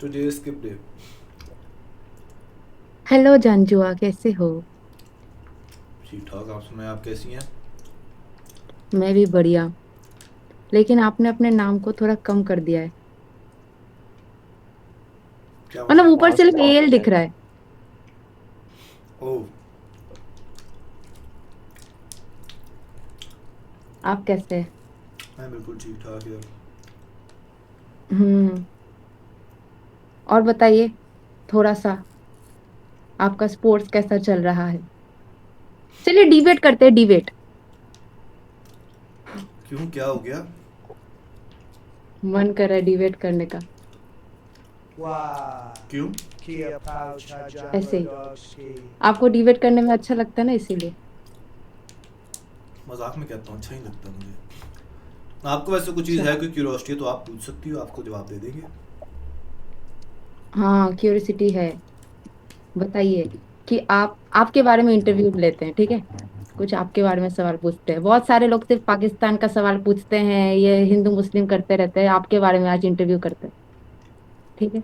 Today skip day. Hello जानजुआ, कैसे हो? ठीक ठाक, आप सुनाएं, आप कैसी हैं? मैं भी बढ़िया। लेकिन आपने अपने नाम को थोड़ा कम कर दिया है। क्या मतलब मतलब? ऊपर से मेल दिख रहा है। ओह। आप कैसे हैं? मैं बिल्कुल ठीक ठाक यार। हम्म। और बताइए थोड़ा सा, आपका स्पोर्ट्स कैसा चल रहा है? चलिए डिबेट करते हैं, डिबेट। क्यों, क्या हो गया? मन कर रहा है डिबेट करने का। Wow, क्यों? Kia Pouch ऐसे Hajambo ही Dogski. आपको डिबेट करने में अच्छा लगता है ना, इसीलिए। मजाक में कहता हूँ, अच्छा ही लगता है मुझे। आपको वैसे कुछ चीज़ अच्छा। है, कोई क्यूरियोसिटी है तो आप पूछ सकती हो, आपको जवाब दे देंगे। हाँ, क्यूरियोसिटी है। बताइए कि आप आपके बारे में इंटरव्यू लेते हैं, ठीक है? कुछ आपके बारे में सवाल पूछते हैं। बहुत सारे लोग सिर्फ पाकिस्तान का सवाल पूछते हैं, ये हिंदू मुस्लिम करते रहते हैं। आपके बारे में आज इंटरव्यू करते हैं, ठीक है?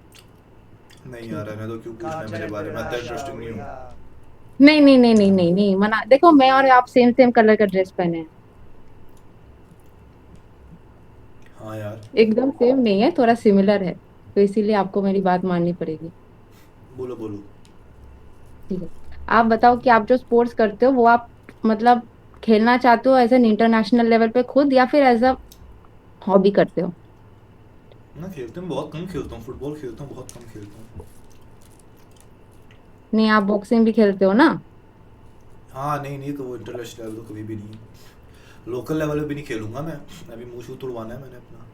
नहीं यार, ठीक है। रहने दो, क्यों पूछना है मेरे Content बारे में, इतना Raja इंटरेस्टिंग नहीं हूँ। Wiha. नहीं नहीं नहीं नहीं नहीं नहीं, मना। देखो, मैं और आप सेम सेम कलर का ड्रेस पहने हैं। हाँ यार। एकदम सेम नहीं है, थोड़ा सिमिलर है, तो इसीलिए आपको मेरी बात माननी पड़ेगी। बोलो बोलो। ठीक है। आप बताओ कि आप जो स्पोर्ट्स करते हो वो आप मतलब खेलना चाहते हो एज एन इंटरनेशनल लेवल पे खुद, या फिर एज अ हॉबी करते हो? मैं खेलते हूँ, बहुत कम खेलता हूँ, फुटबॉल खेलता हूँ, बहुत कम खेलता हूँ। नहीं, आप बॉक्सिंग भी खेलते हो ना? हाँ नहीं नहीं, तो वो इंटरनेशनल लेवल तो कभी भी नहीं। लोकल लेवल पे भी नहीं खेलूंगा मैं। अभी मुंह शू तुड़वाना है मैंने अपना।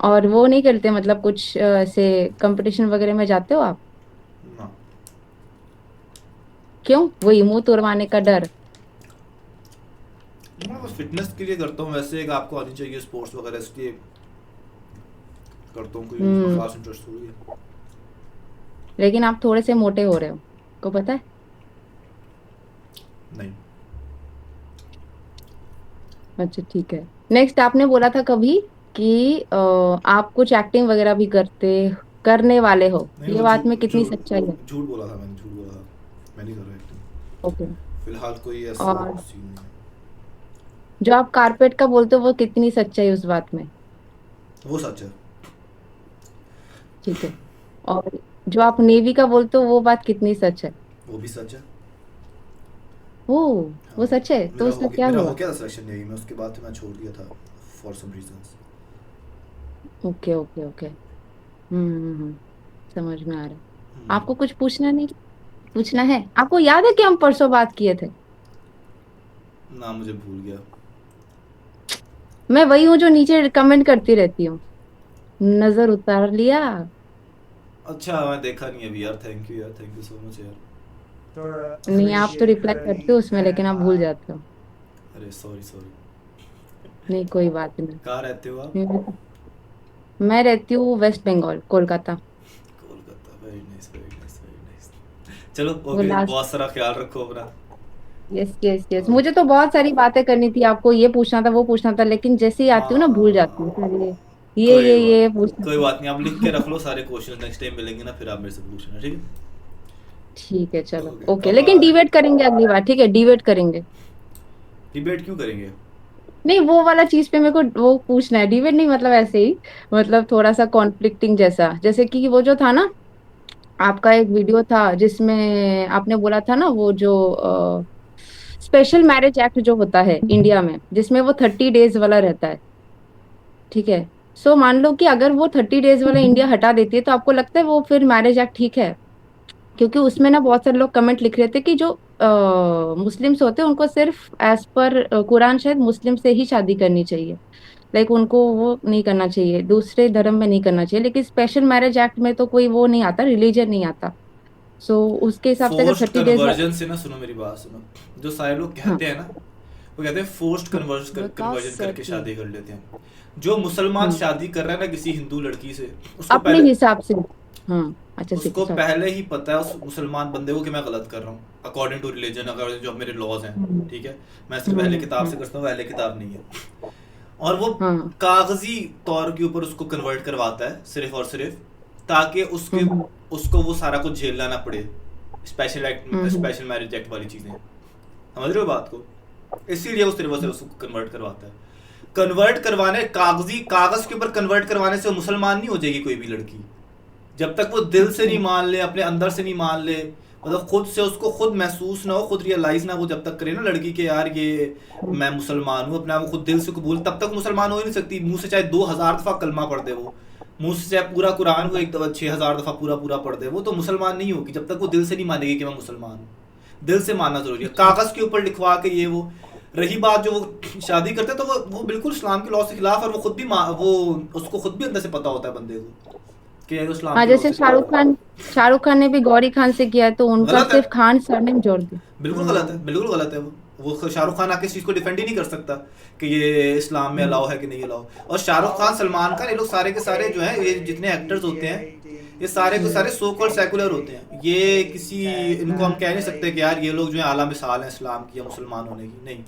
और वो नहीं खेलते, मतलब कुछ ऐसे कंपटीशन वगैरह में जाते हो आप? ना। क्यों? वही मुंह तुड़वाने का डर? मैं बस फिटनेस के लिए करता हूँ, वैसे एक आपको आनी चाहिए स्पोर्ट्स वगैरह, इसलिए करता हूँ, कोई उसमें हम्म। खास इंटरेस्ट थोड़ी है। लेकिन आप थोड़े से मोटे हो रहे हो, को पता है? नहीं। अच्छा, ठीक है। नेक्स्ट, आपने बोला था कभी कि आप कुछ एक्टिंग वगैरह भी करने वाले हो। नहीं ये वो बात में झूठ कितनी सच्चाई है? झूठ झूठ बोला था मैंने, झूठ बोला था। मैं नहीं कर रहा एक्टिंग। ओके। फिलहाल कोई ऐसा और सीन नहीं जो आप कारपेट का बोलते हो वो कितनी सच्चाई उस बात में? है, वो सच है। ठीक है। और जो आप नेवी का बोलते हो वो बात कितनी सच है? वो भी सच है। ओ, हाँ। वो सच है तो उसका क्या मेरा हो हुआ? गया था सिलेक्शन नेवी में, उसके बाद मैं छोड़ दिया था for some reasons. Okay okay okay. समझ में आ रहा है। आपको कुछ पूछना नहीं? पूछना है आपको? याद है कि हम परसों बात किए थे? ना, मुझे भूल गया। मैं वही हूँ जो नीचे कमेंट करती रहती हूँ। नजर उतार लिया? अच्छा, मैं देखा नहीं अभी यार, थैंक यू यार, थैंक यू सो मच यार। Tora नहीं, आप तो Appreciate रिप्लाई करते Curly हो उसमें, लेकिन आप भूल Panha. जाते हो। अरे सॉरी सॉरी। नहीं, कोई बात नहीं। कहाँ रहते हो आप? मैं रहती हूँ West Bengal, Kolkata. Kolkata, very nice very nice very nice. चलो वो ओके, लास्ट। बहुत सारा ख्याल रखो अपना। यस यस यस, और मुझे तो बहुत सारी बातें करनी थी, आपको ये पूछना था वो पूछना था, लेकिन जैसे ही आती हूँ ना भूल जाती हूँ। फिर ये कोई ये बात ये पूछना कोई था। बात नहीं, आप लिख के रख लो सारे क्वेश्चन, नेक्स्ट टाइम मिलेंगे ना फिर आप मेरे से पूछना, ठीक ठीक है, है? चलो ओके ओके, बाय लेकिन बाय। डिबेट करेंगे अगली बार, ठीक है? डिबेट करेंगे। डिबेट क्यों करेंगे? नहीं, वो वाला चीज पे मेरे को वो पूछना है। डिबेट नहीं, मतलब ऐसे ही, मतलब थोड़ा सा कॉन्फ्लिक्टिंग जैसा, जैसे कि वो जो था ना, आपका एक वीडियो था जिसमें आपने बोला था ना, वो जो स्पेशल मैरिज एक्ट जो होता है इंडिया में, जिसमें वो 30 डेज वाला रहता है, ठीक है? सो मान लो कि अगर वो 30 डेज वाला इंडिया हटा देती है, तो आपको लगता है वो फिर मैरिज एक्ट ठीक है? क्योंकि उसमें ना बहुत सारे लोग कमेंट लिख रहे थे कि जो मुस्लिम्स होते हैं उनको सिर्फ एज पर कुरान शायद मुस्लिम से ही शादी करनी चाहिए। लाइक उनको वो नहीं करना चाहिए, दूसरे धर्म में नहीं करना चाहिए। लेकिन स्पेशल मैरिज एक्ट में तो कोई वो नहीं आता, रिलीजन नहीं आता। सो उसके हिसाब से अगर फोर्स्ड 30 डेज कन्वर्जन से ना, सुनो मेरी बात सुनो। जो सारे लोग हाँ कहते हैं ना, वो कहते हैं फोर्स्ड हाँ कन्वर्जन करके शादी कर लेते हैं। जो मुसलमान हाँ, शादी कर रहा है ना किसी हिंदू लड़की से, उसको अपने पहले हिसाब से। हाँ, अच्छा ठीक है, उसको सॉरी। पहले ही पता है उस मुसलमान बंदे को कि मैं गलत कर रहा हूँ अकॉर्डिंग टू रिलीजन, अगर जो मेरे लॉज हैं। हम्म ठीक है। मैं सिर्फ अहले किताब हम्म। से करता हूँ, अहले किताब नहीं है। और वो हाँ। कागजी तौर के ऊपर उसको कन्वर्ट करवाता है सिर्फ और सिर्फ ताकि हम्म उसको वो सारा कुछ झेलना ना पड़े, हम्म स्पेशल मैरिज एक्ट वाली चीजें। समझ रहे हो बात को? इसीलिए वो सिर्फ और सिर्फ उसको कन्वर्ट करवाता है। कन्वर्ट करवाने, कागज के ऊपर कन्वर्ट करवाने से वो मुसलमान नहीं हो जाएगी कोई भी लड़की, जब तक वो दिल से नहीं मान ले, अपने अंदर से नहीं मान ले, मतलब खुद से उसको खुद महसूस ना हो, खुद रियलाइज ना वो जब तक करे ना लड़की के यार ये मैं मुसलमान हूँ, अपने आप को खुद दिल से कबूल, तब तक मुसलमान हो ही नहीं सकती। मुंह से चाहे 2000 दफा कलमा पढ़ दे वो, मुंह से चाहे पूरा कुरान को 6000 दफा पूरा पूरा पढ़ दे, वो तो मुसलमान नहीं होगी जब तक वो दिल से नहीं मानेगी कि मैं मुसलमान हूँ। दिल से मानना जरूरी है, कागज के ऊपर लिखवा के ये वो। रही बात जो वो शादी करते हैं तो वो बिल्कुल इस्लाम के लॉ से खिलाफ, और वो खुद भी वो उसको खुद भी अंदर से पता होता है बंदे को कि ये तो इस्लाम हाँ, के लॉ जैसे से खिलाफ है। शाहरुख खान ने भी गौरी खान से किया है, तो उनका गलत है, सिर्फ खान सरनेम जोड़ दिया। बिल्कुल गलत है, बिल्कुल गलत है। वो शाहरुख खान आके इस चीज को डिफेंड ही नहीं कर सकता कि ये इस्लाम में अलाउ है कि नहीं अलाउ। और शाहरुख खान, सलमान खान, ये लोग सारे के सारे जो है, ये जितने एक्टर्स होते हैं ये सारे के सारे सो कॉल्ड सेकुलर होते हैं। ये किसी, इनको हम कह नहीं सकते कि यार ये लोग जो है आला मिसाल हैं इस्लाम की या मुसलमान होने की, नहीं।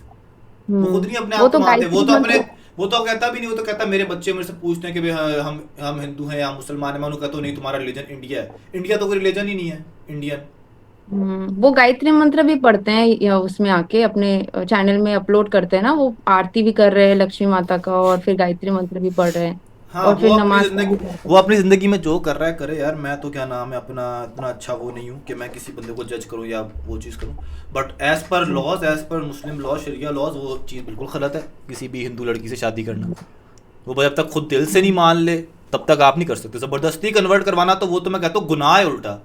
वो खुद नहीं अपने वो आप को तो मानते, गायत्री मंत्र। वो तो कहता भी नहीं, वो तो कहता मेरे बच्चे मेरे से पूछते हैं कि भाई हम हिंदू हैं या मुसलमान हैं, मैं उनको कहता हूँ नहीं तुम्हारा रिलीजन इंडिया है। इंडिया तो कोई रिलीजन ही नहीं है, इंडियन। वो गायत्री मंत्र भी पढ़ते हैं, या उसमें आके अपने चैनल में अपलोड करते हैं ना, वो आरती भी कर रहे हैं लक्ष्मी माता का, और फिर गायत्री मंत्र भी पढ़ रहे हैं, हाँ, और फिर नमाज का भी करते वो अपनी जिंदगी में जो कर रहा है करे यार, मैं तो क्या नाम है अपना इतना अच्छा वो नहीं हूँ कि मैं किसी बंदे को जज करूँ या वो चीज़ करूँ। But as per laws, as per Muslim law, Shariah laws, वो चीज़ बिल्कुल गलत है किसी भी हिंदू लड़की से शादी करना। वो जब तक खुद दिल से नहीं मान ले तब तक आप नहीं कर सकते। जबरदस्ती कन्वर्ट करवाना तो वो तो मैं कहता हूँ गुनाह है, उल्टा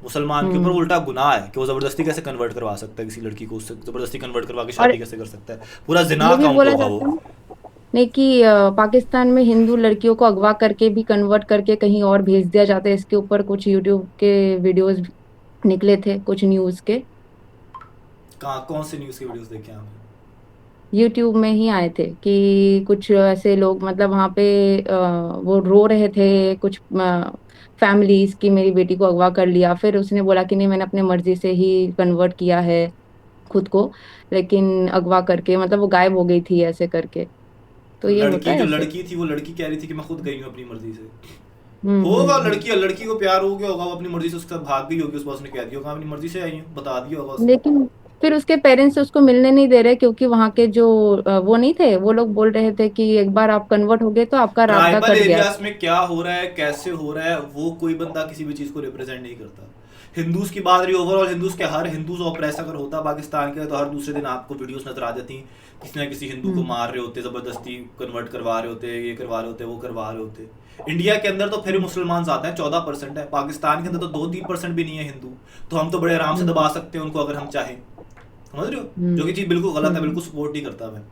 मुसलमान के ऊपर हम्म उल्टा गुनाह है कि वो जबरदस्ती कैसे कन्वर्ट करवा सकता है किसी लड़की को, उससे जबरदस्ती कन्वर्ट करवा के और शादी कैसे कर सकता है, पूरा जिना ये भी काउंट बोला होगा जाता वो। है नहीं कि पाकिस्तान में हिंदू लड़कियों को अगवा करके भी कन्वर्ट करके कहीं और भेज दिया जाता है। इसके ऊपर कुछ यूट्यूब के वीडियोस निकले थे, कुछ न्यूज के, कहाँ कौन से न्यूज़ के वीडियोस देखे आपने? यूट्यूब में ही आए थे कि कुछ ऐसे लोग, मतलब वहां पे वो रो रहे थे कुछ फैमिलीज की, मेरी बेटी को अगवा कर लिया। फिर उसने बोला कि नहीं, मैंने अपने मर्जी से ही कन्वर्ट किया है खुद को, लेकिन अगवा करके मतलब वो गायब हो गई थी ऐसे करके। तो तो ये होता लड़की, है जो ऐसे। लड़की थी वो लड़की कह रही थी कि मैं खुद गई हूँ अपनी मर्जी से। होगा, हम्म। लड़की को प्यार हो गया होगा, वो अपनी मर्जी से उसके साथ भाग गई होगी, उस बॉस ने कह दिया होगा अपनी मर्जी से आई हूँ, बता दिया होगा उसने। लेकिन फिर उसके पेरेंट्स उसको मिलने नहीं दे रहे, क्योंकि वहां के जो वो नहीं थे, वो लोग बोल रहे थे कि एक बार आप कन्वर्ट हो गए तो आपका राब्ता ट्राइबल कट गया। एरियाज में क्या हो रहा है, कैसे हो रहा है, वो कोई बंदा किसी भी चीज को रिप्रेजेंट नहीं करता। हिंदूज की बात रही, ओवरऑल हिंदूज के हर हिंदूज ऑपरेस अगर होता पाकिस्तान के, तो हर दूसरे दिन आपको वीडियोस नजर आ जाती किसी ना किसी हिंदू को हम्म मार रहे होते, जबरदस्ती कन्वर्ट करवा रहे होते, ये करवा रहे होते, वो करवा रहे होते। इंडिया के अंदर तो फिर मुसलमान ज्यादा है, 14% है। पाकिस्तान के अंदर तो 2-3% भी नहीं है हिंदू, तो हम तो बड़े आराम से हम्म दबा सकते हैं उनको अगर हम चाहें। समझ रहे हो? हम्म जो कि चीज बिल्कुल गलत है, हम्म बिल्कुल सपोर्ट नहीं करता मैं।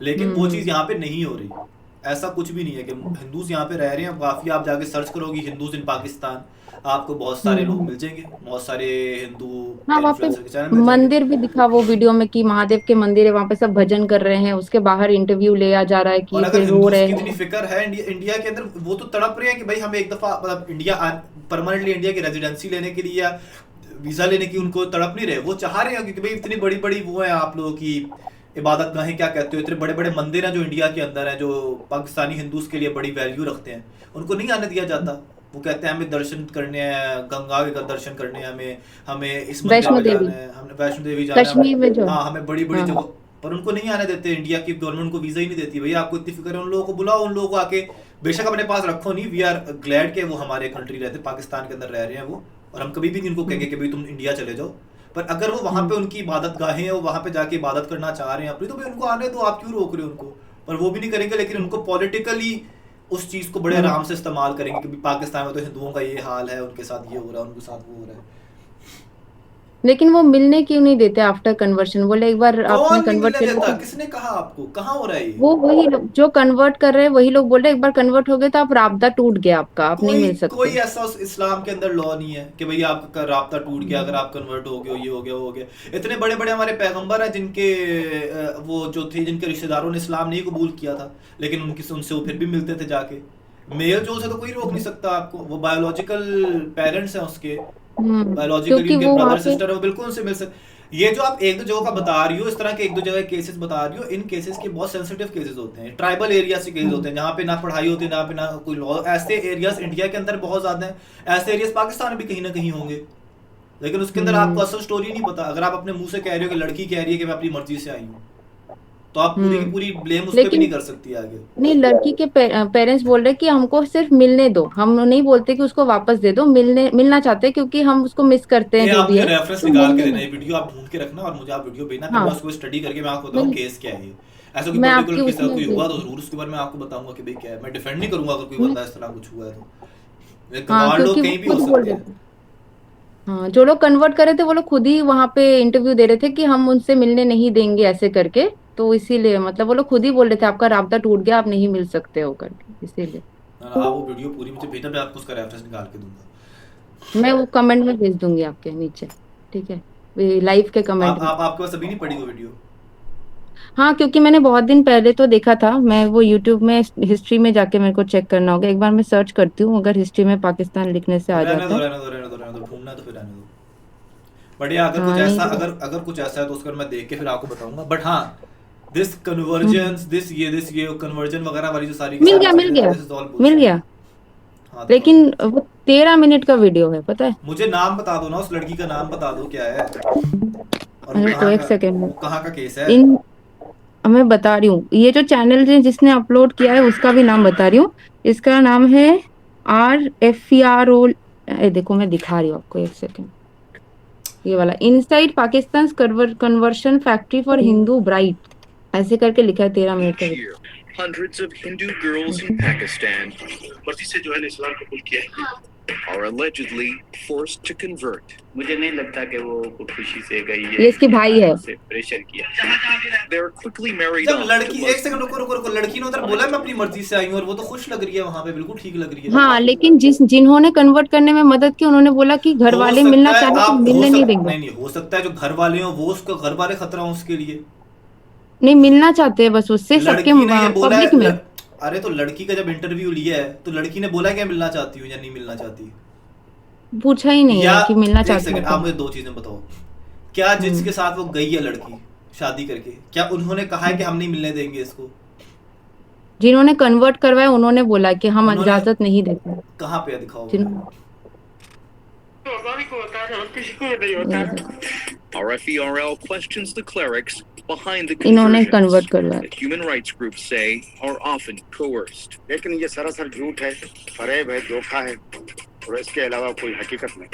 लेकिन वो हम्म चीज़ यहाँ पे नहीं हो रही। ऐसा कुछ भी नहीं है कि हिंदूज यहाँ पे रह रहे हैं काफ़ी। आप जाके सर्च करोगी हिंदूज इन पाकिस्तान, आपको बहुत सारे लोग हम्म। मिल जाएंगे, बहुत सारे हिंदू हाँ, वहाँ पे इन्फ्लुएंसर के चैनल मिल जाएंगे। मंदिर भी दिखा वो वीडियो में कि महादेव के मंदिर है, वहां पे सब भजन कर रहे हैं, उसके बाहर इंटरव्यू लिया जा रहा है और कि अगर फिर रो हिंदूज रहे की इतनी हैं। फिक्र है इंडिया के अंदर, वो तो तड़प रहे हैं कि भाई हमें एक दफ़ा मतलब इंडिया परमानेंटली इंडिया की रेजिडेंसी लेने के लिए या वीज़ा लेने की, उनको तड़प नहीं रहे, वो चाह रहे हैं क्योंकि भाई इतनी बड़ी बड़ी वो है आप लोगों की इबादत गाहें, क्या कहते हो, इतने बड़े बड़े मंदिर हैं जो इंडिया के अंदर हैं, जो पाकिस्तानी हिंदूज के लिए बड़ी वैल्यू रखते हैं, उनको नहीं आने दिया जाता। वो कहते हैं हमें दर्शन करने हैं, गंगा के दर्शन करने हैं, हमें हमें इस मंदिर वैष्णो में देवी, जाना है, हमने वैष्णो देवी जाना है, कश्मीर में जो। हाँ हमें बड़ी बड़ी हाँ। जगह, पर उनको नहीं आने देते। इंडिया की गवर्नमेंट उनको वीज़ा ही नहीं देती। भैया आपको इतनी फिक्र है, उन लोगों को बुलाओ, उन लोगों को आके बेशक अपने पास रखो नहीं, वी आर ग्लैड के वो हमारे कंट्री रहते, पाकिस्तान के अंदर रह रहे हैं वो, और हम कभी भी नहीं उनको कहेंगे कि भाई तुम इंडिया चले जाओ। पर अगर वो वहाँ पे उनकी इबादत गाहें हैं, वो वहाँ पे जाके इबादत करना चाह रहे हैं अपनी, तो भाई उनको आने दो, आप क्यों रोक रहे हो उनको? पर वो भी नहीं करेंगे, लेकिन उनको पॉलिटिकली उस चीज़ को बड़े आराम से इस्तेमाल करेंगे कि पाकिस्तान में तो हिंदुओं का ये हाल है, उनके साथ ये हो रहा है, उनके साथ वो हो रहा है। लेकिन वो मिलने क्यों नहीं देते आफ्टर कन्वर्शन? बोले एक बार आपने कौन नहीं कन्वर्ट मिलने कर देता? लिया। किसने कहा आपको? कहाँ हो रहा है ये? वो वही लोग जो कन्वर्ट कर रहे हैं, वही लोग बोल रहे हैं एक बार कन्वर्ट हो गए तो आप राब्ता टूट गया आपका, आप नहीं कोई मिल कोई सकते। ऐसा इस्लाम के अंदर लॉ नहीं है कि भाई आपका राब्ता टूट गया अगर आप कन्वर्ट हो गए हो, ये हो गया वो हो गया। इतने बड़े बड़े हमारे पैगंबर हैं जिनके वो जो थे, जिनके रिश्तेदारों ने इस्लाम नहीं कबूल किया था, लेकिन उनसे वो फिर भी मिलते थे जाके। मेल जो से तो कोई रोक नहीं सकता आपको, वो बायोलॉजिकल पेरेंट्स हैं उसके, बायोलॉजिकली क्योंकि उनके वो वहां ब्रदर पे। सिस्टर है, वो बिल्कुल उनसे मिल सकते। ये जो आप एक दो जगहों का बता रही हो, इस तरह के एक दो जगह केसेस बता रही हो, इन केसेस के बहुत सेंसिटिव केसेस होते हैं, ट्राइबल एरियाज के केसेस होते हैं, जहाँ पे ना पढ़ाई होती है, जहाँ पे ना कोई लॉ। ऐसे एरियाज इंडिया के अंदर बहुत ज्यादा हैं, ऐसे एरियाज पाकिस्तान में भी कहीं ना कहीं होंगे, लेकिन उसके अंदर आपको असल स्टोरी नहीं पता। अगर आप अपने मुंह से कह रही हो कि लड़की कह रही है कि मैं अपनी मर्जी से आई हूँ, तो आप पूरी की पूरी ब्लेम उस पर भी लेकिन नहीं कर सकती आगे। नहीं, लड़की के पेरेंट्स बोल रहे कि हमको सिर्फ मिलने दो, हम नहीं बोलते कि उसको वापस दे दो, मिलना चाहते हैं क्योंकि हम उसको मिस करते हैं ये जो आप भी मुझे है, रेफरेंस तो निकाल के मिलने देना, में। ये वीडियो आप ढूंढ के रखना और मुझे आप वीडियो भेजना, फिर हाँ, मैं उसको स्टडी करके मैं आपको बताऊँ मैं केस क्या है ये। ऐसा कोई मैं पर्टिकुलर आपके केस उसमें कोई हुआ तो भेज- जरूर उसके बारे में आपको बताऊंगा कि भाई क्या है। मैं डिफेंड नहीं करूंगा अगर कोई हम्म, बंदा इस तरह कुछ हुआ है तो। ये हाँ, गंवार लोग क्योंकि वो कहीं भी हो खुद बोल सकते रहे हैं। थे। हाँ, जो लोग कन्वर्ट करे थे वो लोग खुद ही वहां पे इंटरव्यू दे रहे थे कि हम उनसे मिलने नहीं देंगे ऐसे करके। तो इसीलिए मतलब वो लोग खुद ही बोल रहे थे आपका राब्ता टूट गया, आप नहीं मिल सकते हो करके, इसीलिए। आप वो वीडियो पूरी मुझे भेजना, मैं आपको उसका रेफरेंस निकाल के दूंगा। मैं वो कमेंट में भेज दूंगी आपके नीचे, ठीक है, लाइव के कमेंट में। आप आपके पास अभी नहीं पड़ी वो वीडियो? हाँ, क्योंकि मैंने बहुत दिन पहले तो देखा था, मैं वो यूट्यूब में हिस्ट्री में जाके मेरे को चेक करना होगा, एक बार मैं सर्च करती हूँ, अगर हिस्ट्री में पाकिस्तान लिखने से आ रहने जाता दो है। रहने दो रहने दो रहने दो, ढूंढना है तो फिर रहने दो। बट ये अगर कुछ हाँ, नहीं ऐसा, तो। अगर अगर कुछ ऐसा है तो उसका मैं देख के फिर आपको बताऊंगा। बट हाँ, दिस हम्म, कन्वर्जेंस, दिस ये कन्वर्जन वगैरह वाली जो सारी की मिल सारी गया, मिल चीजें हैं, गया, this is all mill bullshit. गया। हाँ दिखाओ। लेकिन वो 13 मिनट का वीडियो है, पता है। मुझे नाम बता दो ना, उस लड़की का नाम बता दो क्या है, और वो रुको कहाँ एक का, सेकेंड। वो कहाँ का केस है। इन मैं बता रही हूँ, ये जो चैनल जिसने अपलोड किया है उसका भी नाम बता रही हूँ। इसका नाम है RFERO। देखो मैं दिखा रही हूँ आपको, एक सेकेंड। ये वाला inside Pakistan conversion factory for Hindu bride, ऐसे करके लिखा है, 13 मिनट का Each year, hundreds of Hindu girls in Pakistan मर्जी से जो है ना इस्लाम कबूल किया है। are allegedly forced to convert. मुझे नहीं लगता कि वो खुशी से गई है, ये इसके भाई है। से प्रेशर किया। They are quickly married जब off to लड़की, एक Muslim. सेकंड रुको रुको रुको, लड़की ने उधर बोला मैं अपनी मर्जी से आई हूँ और वो तो खुश लग रही है वहां पे, बिल्कुल ठीक लग रही है। हाँ, लेकिन जिन्होंने कन्वर्ट करने में मदद की उन्होंने बोला कि घर हो वाले मिलना सकता है चाहे तो आप, मिलने नहीं देंगे। नहीं नहीं, हो सकता है जो घर वाले हो वो उसका घर वाले खतरा हो उसके लिए। नहीं, मिलना चाहते हैं बस उससे, सबके लड़की ने ये बोला पब्लिक है में। अरे तो लड़की का जब इंटरव्यू लिया है तो लड़की ने बोला है कि मिलना चाहती हूँ या नहीं मिलना चाहती, पूछा ही नहीं या है कि मिलना एक चाहते सेकंड हो आप तो। मुझे दो चीजें बताओ। क्या जिसके हम्म, साथ वो गई है लड़की शादी करके, क्या उन्होंने कहा है कि हम नहीं मिलने देंगे इसको? जिन्होंने कन्वर्ट करवाया उन्होंने बोला कि हम उन्होंने इजाजत नहीं देते। कहाँ पे है, दिखाओ मुझे। जिन अल्लाह को होता है और किसी को नहीं होता ये है। देखो, RFERL questions the clerics behind the इन्होंने conversions कन्वर्ट करवाया। that human rights groups say are often coerced. लेकिन ये सरासर झूठ है, फरेब है, धोखा है, और इसके अलावा कोई हकीकत नहीं।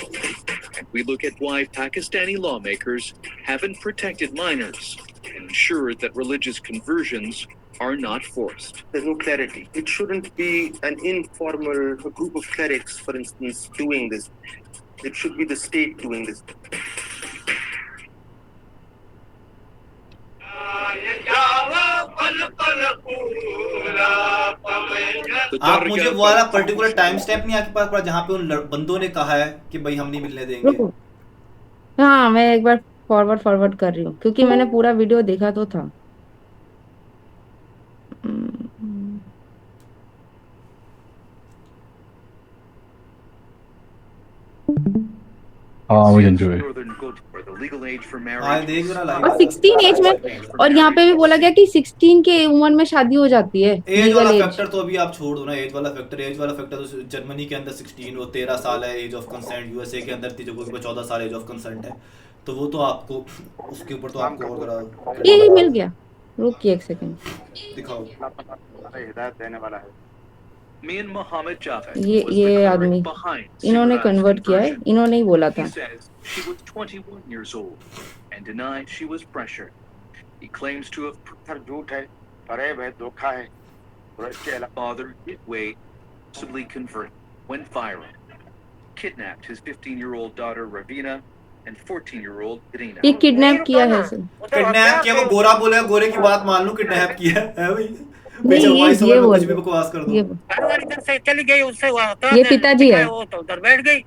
And we look at why Pakistani lawmakers haven't protected minors and ensured that religious conversions are not forced. There's no clarity. It shouldn't be an informal group of clerics, for instance, doing this. It should be the state doing this. The आप मुझे Dargah वो वाला Bank particular time control step नहीं आपके पास पड़ा जहाँ पे उन बंदों ने कहा है कि भाई हम नहीं मिलने देंगे? रुको, हाँ, मैं एक बार फॉरवर्ड कर रही हूँ क्योंकि मैंने पूरा वीडियो देखा तो था। हम्म, हाँ मुझे enjoy। Northern Good for the legal age for हाँ marriage. देख मेरा लाइव और 16 एज में, और यहाँ पे भी बोला गया कि 16 के उम्र में शादी हो जाती है, एज लीगल वाला एज। फैक्टर तो अभी आप छोड़ दो ना, एज वाला फैक्टर तो जर्मनी के अंदर 16 वो 13 साल है एज ऑफ कंसेंट, यूएसए के अंदर जगहों के 14 साल एज ऑफ कंसेंट है, तो वो तो आपको उसके ऊपर तो आपको और जरा ये मिल गया, रुकिए एक सेकंड। दिखाओ। हिदायत देने वाला है। Me and Mohammed Javed ये was the ये cleric आदमी, behind इन्होंने Simran's कन्वर्ट किया है, conversion. इन्होंने ही बोला He था। says she was 21 years old and denied she was pressured. He claims to have sir झूठ है, फरेब है, धोखा है, और इसके अलावा father Wade possibly converted went viral. Kidnapped his 15-year-old daughter Ravina and 14-year-old Irina. ये किडनैप किया है सर। किडनैप किया, वो गोरा बोले, गोरे की बात मान लूं, किडनैप किया है भाई। नहीं, बेचो भाई, समझ ये में बोल कुछ भी रहे, बकवास कर दो। ये कारवार इधर से चली गई, उससे हुआ ये पिताजी है। वो तो उधर बैठ गई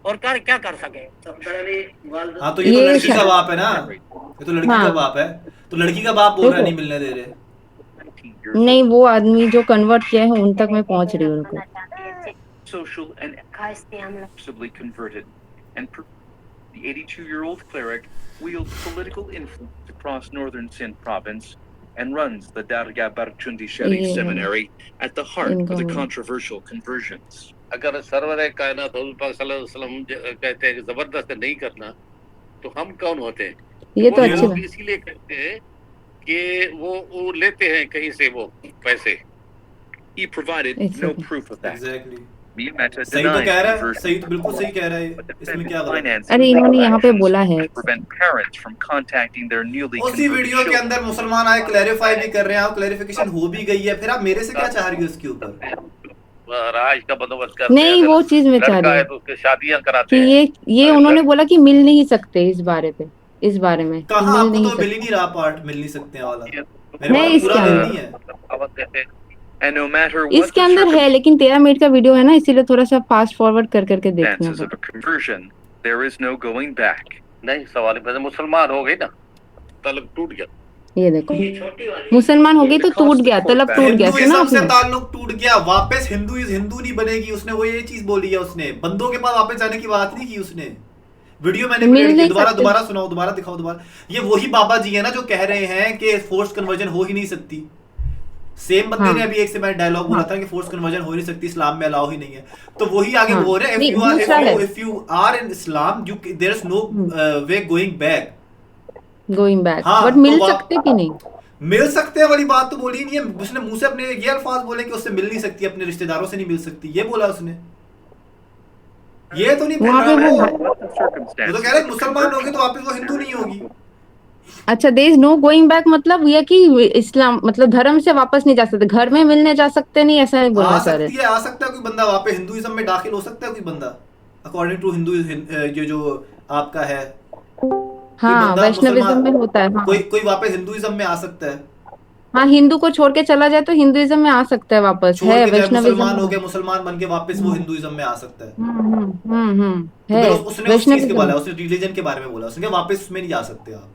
और क्या कर सके। हाँ तो ये तो ये लड़की का शायद- बाप है ना, ये तो लड़की हाँ। का बाप है, तो लड़की का बाप बोल रहा है रुको। नहीं मिलने दे रहे। 19 years नहीं, old. वो आदमी जो कन्वर्ट किया है उन तक मैं पहुंच रही हूँ। Social and possibly converted and The 82-year-old cleric wields political influence across northern Sindh province and runs the Dargah Barchundi Sharif ये Seminary at the heart of the इनका controversial conversions. अगर सरवर कायनात हुजूर पाक सल्लल्लाहु अलैहि वसल्लम कहते हैं कि जबरदस्त नहीं करना, तो हम कौन होते हैं? ये तो वो अच्छी लोग बात। इसीलिए कहते हैं कि वो लेते हैं कहीं से वो पैसे। He provided It's no okay. proof of that. Exactly Mehmeta सही तो denied कह रहा है, conversion. सही तो बिल्कुल सही कह रहा है, But इसमें defended क्या गलत है? financing अरे इन्होंने यहाँ पे actions बोला है to prevent parents from contacting their newly उसी converted वीडियो के children. अंदर मुसलमान आए क्लैरिफाई भी कर रहे हैं, आप क्लैरिफिकेशन हो भी गई है, फिर आप मेरे से क्या चाह रही हो इसके ऊपर? राज का बंदोबस्त करते हैं। नहीं, अगर वो चीज मैं चाह लड़का रही है हूँ तो उसके शादियां कराते कि हैं। ये उन्होंने बोला कि मिल नहीं सकते इस बारे पे, इस बारे में कि कहाँ मिल आपको नहीं तो मिल ही सकते। नहीं रहा पार्ट, मिल नहीं सकते हैं वाला मेरे नहीं, पास इसके पूरा मिल अंदर नहीं है। अवध कहते हैं। And no matter what इसके the अंदर है, लेकिन 13 मिनट का वीडियो है ना, इसीलिए थोड़ा सा फास्ट फॉरवर्ड करके देखना circumstances of पड़ा। a conversion, there is no going back. नहीं, सवाल है मुसलमान हो गए ना, तलब टूट गया। ये देखो, मुसलमान हो गई तो टूट गया, तलब टूट गया, सुना हिंदुइज्म से आपने? ताल्लुक टूट गया, वापस हिंदू नहीं बनेगी, उसने वो ये चीज बोली है, उसने बंदों के पास वापस जाने की बात नहीं की उसने। वीडियो मैंने मिल प्ले की, नहीं दोबारा सकते। दोबारा सुनाओ, दोबारा दिखाओ दोबारा। ये वही बाबा जी है ना जो कह रहे हैं कि फोर्स कन्वर्जन हो ही नहीं सकती। सेम बंदे हाँ। ने अभी एक से मैं डायलॉग बोला हाँ। था कि फोर्स कन्वर्जन हो ही नहीं सकती, इस्लाम में अलाउ ही नहीं है, तो वही आगे हाँ। बोल रहे हैं नहीं, दूसरा है। If you are in Islam there is no way going back. Going back, हाँ, बट तो मिल सकते कि नहीं? मिल सकते हैं वाली बात तो बोली नहीं है उसने, मुंह से अपने ये अल्फाज बोले कि उससे मिल नहीं सकती, अपने रिश्तेदारों से नहीं मिल सकती, ये बोला उसने, ये तो नहीं वहाँ पे बोल वो रहा है। What the वो तो circumstances कह रहे of मुसलमान होगी conversion? तो वापस वो हिंदू नहीं होगी। अच्छा, there is no going back मतलब ये कि इस्लाम मतलब धर्म से वापस नहीं जा सकते, घर में मिलने जा सकते नहीं, ऐसा नहीं बोलना आ चाह रहे। सकती है, आ सकता है कोई बंदा वापस हिंदुइज्म में दाखिल हो सकता है, कोई बंदा अकॉर्डिंग टू हिंदू ये जो आपका है, हाँ, बंदा वैष्णविज्म में मुसलमान होता है। हाँ कोई वापस हिंदुइज्म में आ सकता है, हाँ, हिंदू को छोड़ के चला जाए तो हिंदुइज्म में आ सकता है वापस, छोड़ है के जाए वैष्णविज्म मुसलमान हो में। गया, मुसलमान बन के वापस वो हिंदुइज्म में आ सकता है। है क्योंकि उसने उस चीज के वैष्णविज्म। बोला, उसने रिलीजन के बारे में बोला, उसने कहा वापस उसमें नहीं जा सकते आप,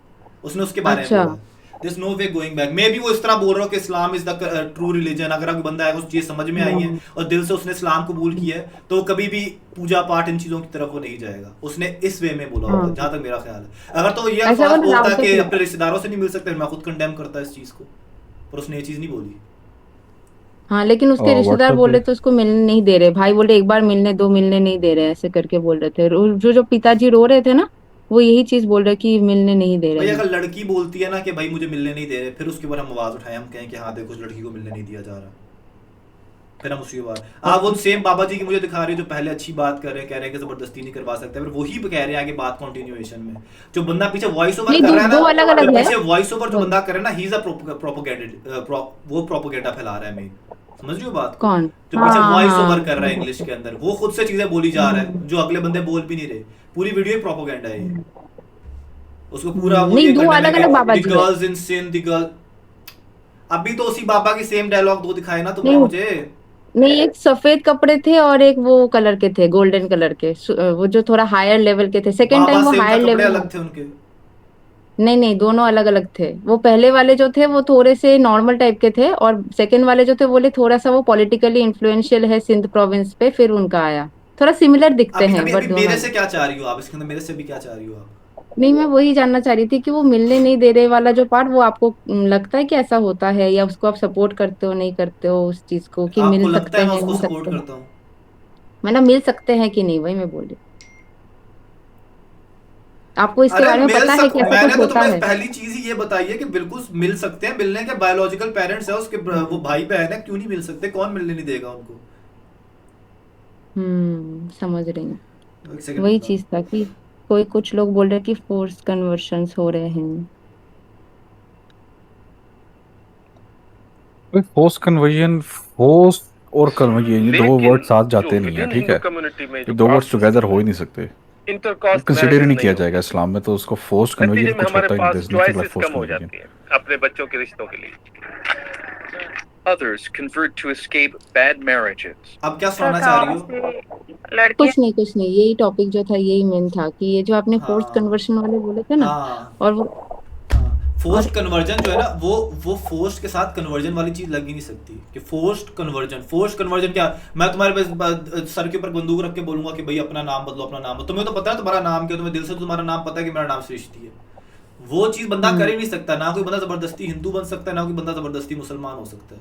उसने उसके बारे में अच्छा। बोला there is no way going back. Maybe वो इस तरह बोल रहा हो कि Islam is the true religion, अगर कोई बंदा है उस चीज समझ में आई है और दिल से उसने इस्लाम कबूल किया है तो वो कभी भी पूजा पाठ इन चीजों की तरफ वो नहीं जाएगा, उसने इस वे में बोला होगा, हाँ। जहां तक मेरा ख्याल है। अगर तो ये ऐसा अल्फाज बोला बोलता तो कि ठीक। अपने रिश्तेदारों से नहीं मिल सकते, मैं खुद कंडेम करता इस चीज को, पर उसने ये चीज नहीं बोली। हाँ, लेकिन उसके रिश्तेदार WhatsApp बोले पे तो उसको मिलने नहीं दे रहे, भाई बोले एक बार मिलने दो, मिलने नहीं दे रहे, ऐसे करके बोल रहे थे। जो पिताजी रो रहे थे ना, वो यही चीज बोल रहे कि मिलने नहीं दे भाई रहे अगर हैं। लड़की बोलती है ना कि भाई मुझे मिलने नहीं दे रहे, फिर उसके ऊपर हम आवाज उठाएं, हम कहें कि हाँ देखो उस लड़की को मिलने नहीं दिया जा रहा, फिर हम उसकी बात आप वो सेम बाबा जी की मुझे दिखा रहे हैं जो पहले अच्छी बात कर रहे हैं, कह रहे हैं कि जबरदस्ती नहीं करवा सकते, फिर वही कह रहे हैं आगे बात कंटिन्यूएशन में, जो बंदा पीछे वॉइस ओवर नहीं, कर रहा है दो ना, अलग-अलग जो है। पीछे वॉइस ओवर जो बंदा कर रहा है ना, ही इज अ प्रोपोगेटेड वो प्रोपोगेंडा फैला रहा है मेन, समझ रहे हो बात को? कौन? जो पीछे हाँ, वॉइस हाँ। ओवर कर रहा है इंग्लिश के अंदर, वो खुद से चीजें बोली जा रहा है जो अगले बंदे बोल भी नहीं रहे, पूरी वीडियो ही प्रोपोगेंडा है ये। उसको पूरा वो नहीं, ये दो करना है अलग-अलग कि बाबा the जी है। girls in sin, the girl। अभी तो उसी बाबा की सेम डायलॉग दो दिखाए ना तुमने नहीं, मुझे। नहीं, एक सफेद कपड़े थे और एक वो कलर के थे, गोल्डन कलर के, वो जो थोड़ा हायर लेवल के थे। सेकंड बाबा टाइम वो सेम था, हायर कपड़े लेवल। अलग थे उनके। नहीं नहीं, दोनों अलग अलग थे। वो पहले वाले जो थे वो थोड़े से नॉर्मल टाइप के थे, और सेकंड वाले जो थे बोले थोड़ा सा वो पॉलिटिकली इन्फ्लुएंशियल है सिंध प्रोविंस पे, फिर उनका आया। थोड़ा सिमिलर दिखते अभी हैं अभी बट अभी दोनों मेरे से क्या चाह रही हो आप इसके अंदर, मेरे से भी क्या चाह रही हो आप? नहीं, मैं वही जानना चाह रही थी कि वो मिलने नहीं दे रहे वाला जो पार्ट, वो आपको लगता है कि ऐसा होता है, या उसको आप सपोर्ट करते हो, नहीं करते हो उस चीज को कि आपको मिल लगता सकते है मैं हैं, उसको मिल सपोर्ट सकते हैं? करता हूँ? मतलब मिल सकते हैं कि नहीं, वही मैं बोल रही हूँ। आपको इसके अरे बारे में मिल पता है कि ऐसा मैंने कुछ तो होता तुम्हें है? पहली चीज ही ये बताई है कि बिल्कुल मिल सकते हैं, मिलने के बायोलॉजिकल पेरेंट्स है उसके, वो भाई बहन है, क्यों नहीं मिल सकते, कौन मिलने नहीं देगा उनको? समझ रही हूँ। एक सेकंड वही बताओ। चीज था कि कुछ लोग बोल रहे कि फोर्स कन्वर्शंस हो रहे हैं। फोर्स कन्वर्जन, फोर्स और कन्वर्जन ये दो लेकिन वर्ड साथ जो जाते नहीं है, विदिन ठीक हिंदू है? कम्युनिटी में ये जो दो वर्ड्स कास्ट टुगेदर सिस्टम हो ही है, नहीं सकते, इंटरकास्ट कंसीडर ही मैरिजेस नहीं किया नहीं जाएगा होती, इस्लाम में, तो उसको फोर्स कन्वर्जन नतीजे में कुछ हमारे होता ही पास नहीं, there's nothing like choices forced कम हो conversion। जाती हैं अपने बच्चों के रिश्तों के लिए। Others convert to escape bad marriages. अब क्या सुनाना चाह रही हो? कुछ नहीं, यही टॉपिक जो था यही मेन था कि ये जो आपने फोर्स हाँ कन्वर्शन वाले बोले थे ना, हाँ और वो फोर्स्ड कन्वर्जन जो है ना वो फोर्स्ड के साथ कन्वर्जन वाली चीज लग ही नहीं सकती कि फोर्स्ड कन्वर्जन क्या, मैं तुम्हारे सर के ऊपर बंदूक रख के बोलूंगा कि भाई अपना नाम बदलो, अपना नाम बदलो, तुम्हें तो पता है तुम्हारा नाम क्या, तुम्हें दिल से तुम्हारा नाम पता है कि मेरा नाम सृष्टि है, वो चीज बंदा कर ही नहीं सकता। ना कोई बंदा जबरदस्ती हिंदू बन सकता है, ना कोई बंदा जबरदस्ती मुसलमान हो सकता है।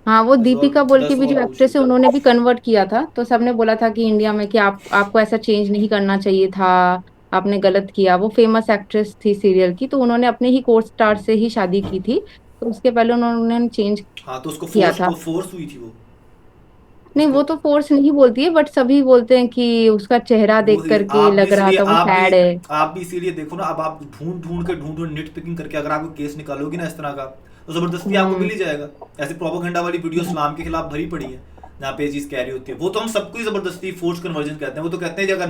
हाँ, वो That's दीपिका all- बोल के that's भी जो all एक्ट्रेस है bullshit. उन्होंने भी कन्वर्ट किया था, तो सबने बोला था कि इंडिया में कि आपको ऐसा चेंज नहीं करना चाहिए था, आपने गलत किया। वो फेमस एक्ट्रेस थी सीरियल की, तो उन्होंने अपने ही को स्टार से ही शादी की थी, तो उसके पहले उन्होंने चेंज हाँ तो उसको किया था। फोर्स हुई थी वो। नहीं, वो तो फोर्स नहीं बोलती है, बट सभी बोलते हैं कि उसका चेहरा देख वो करके आप भी लग रहा इसलिए था वो सैड है। आप भी इसीलिए देखो ना, अब आप ढूंढ निट पिकिंग करके अगर आपको केस निकालोगे ना इस तरह का, तो जबरदस्ती आपको मिल ही जाएगा। ऐसे प्रोपेगेंडा वाली वीडियो इस्लाम के खिलाफ भरी पड़ी है जहाँ पे ये चीज कह रही होती है, वो तो हम सबको ही जबरदस्ती फोर्स कन्वर्जन कहते हैं। वो तो कहते हैं कि अगर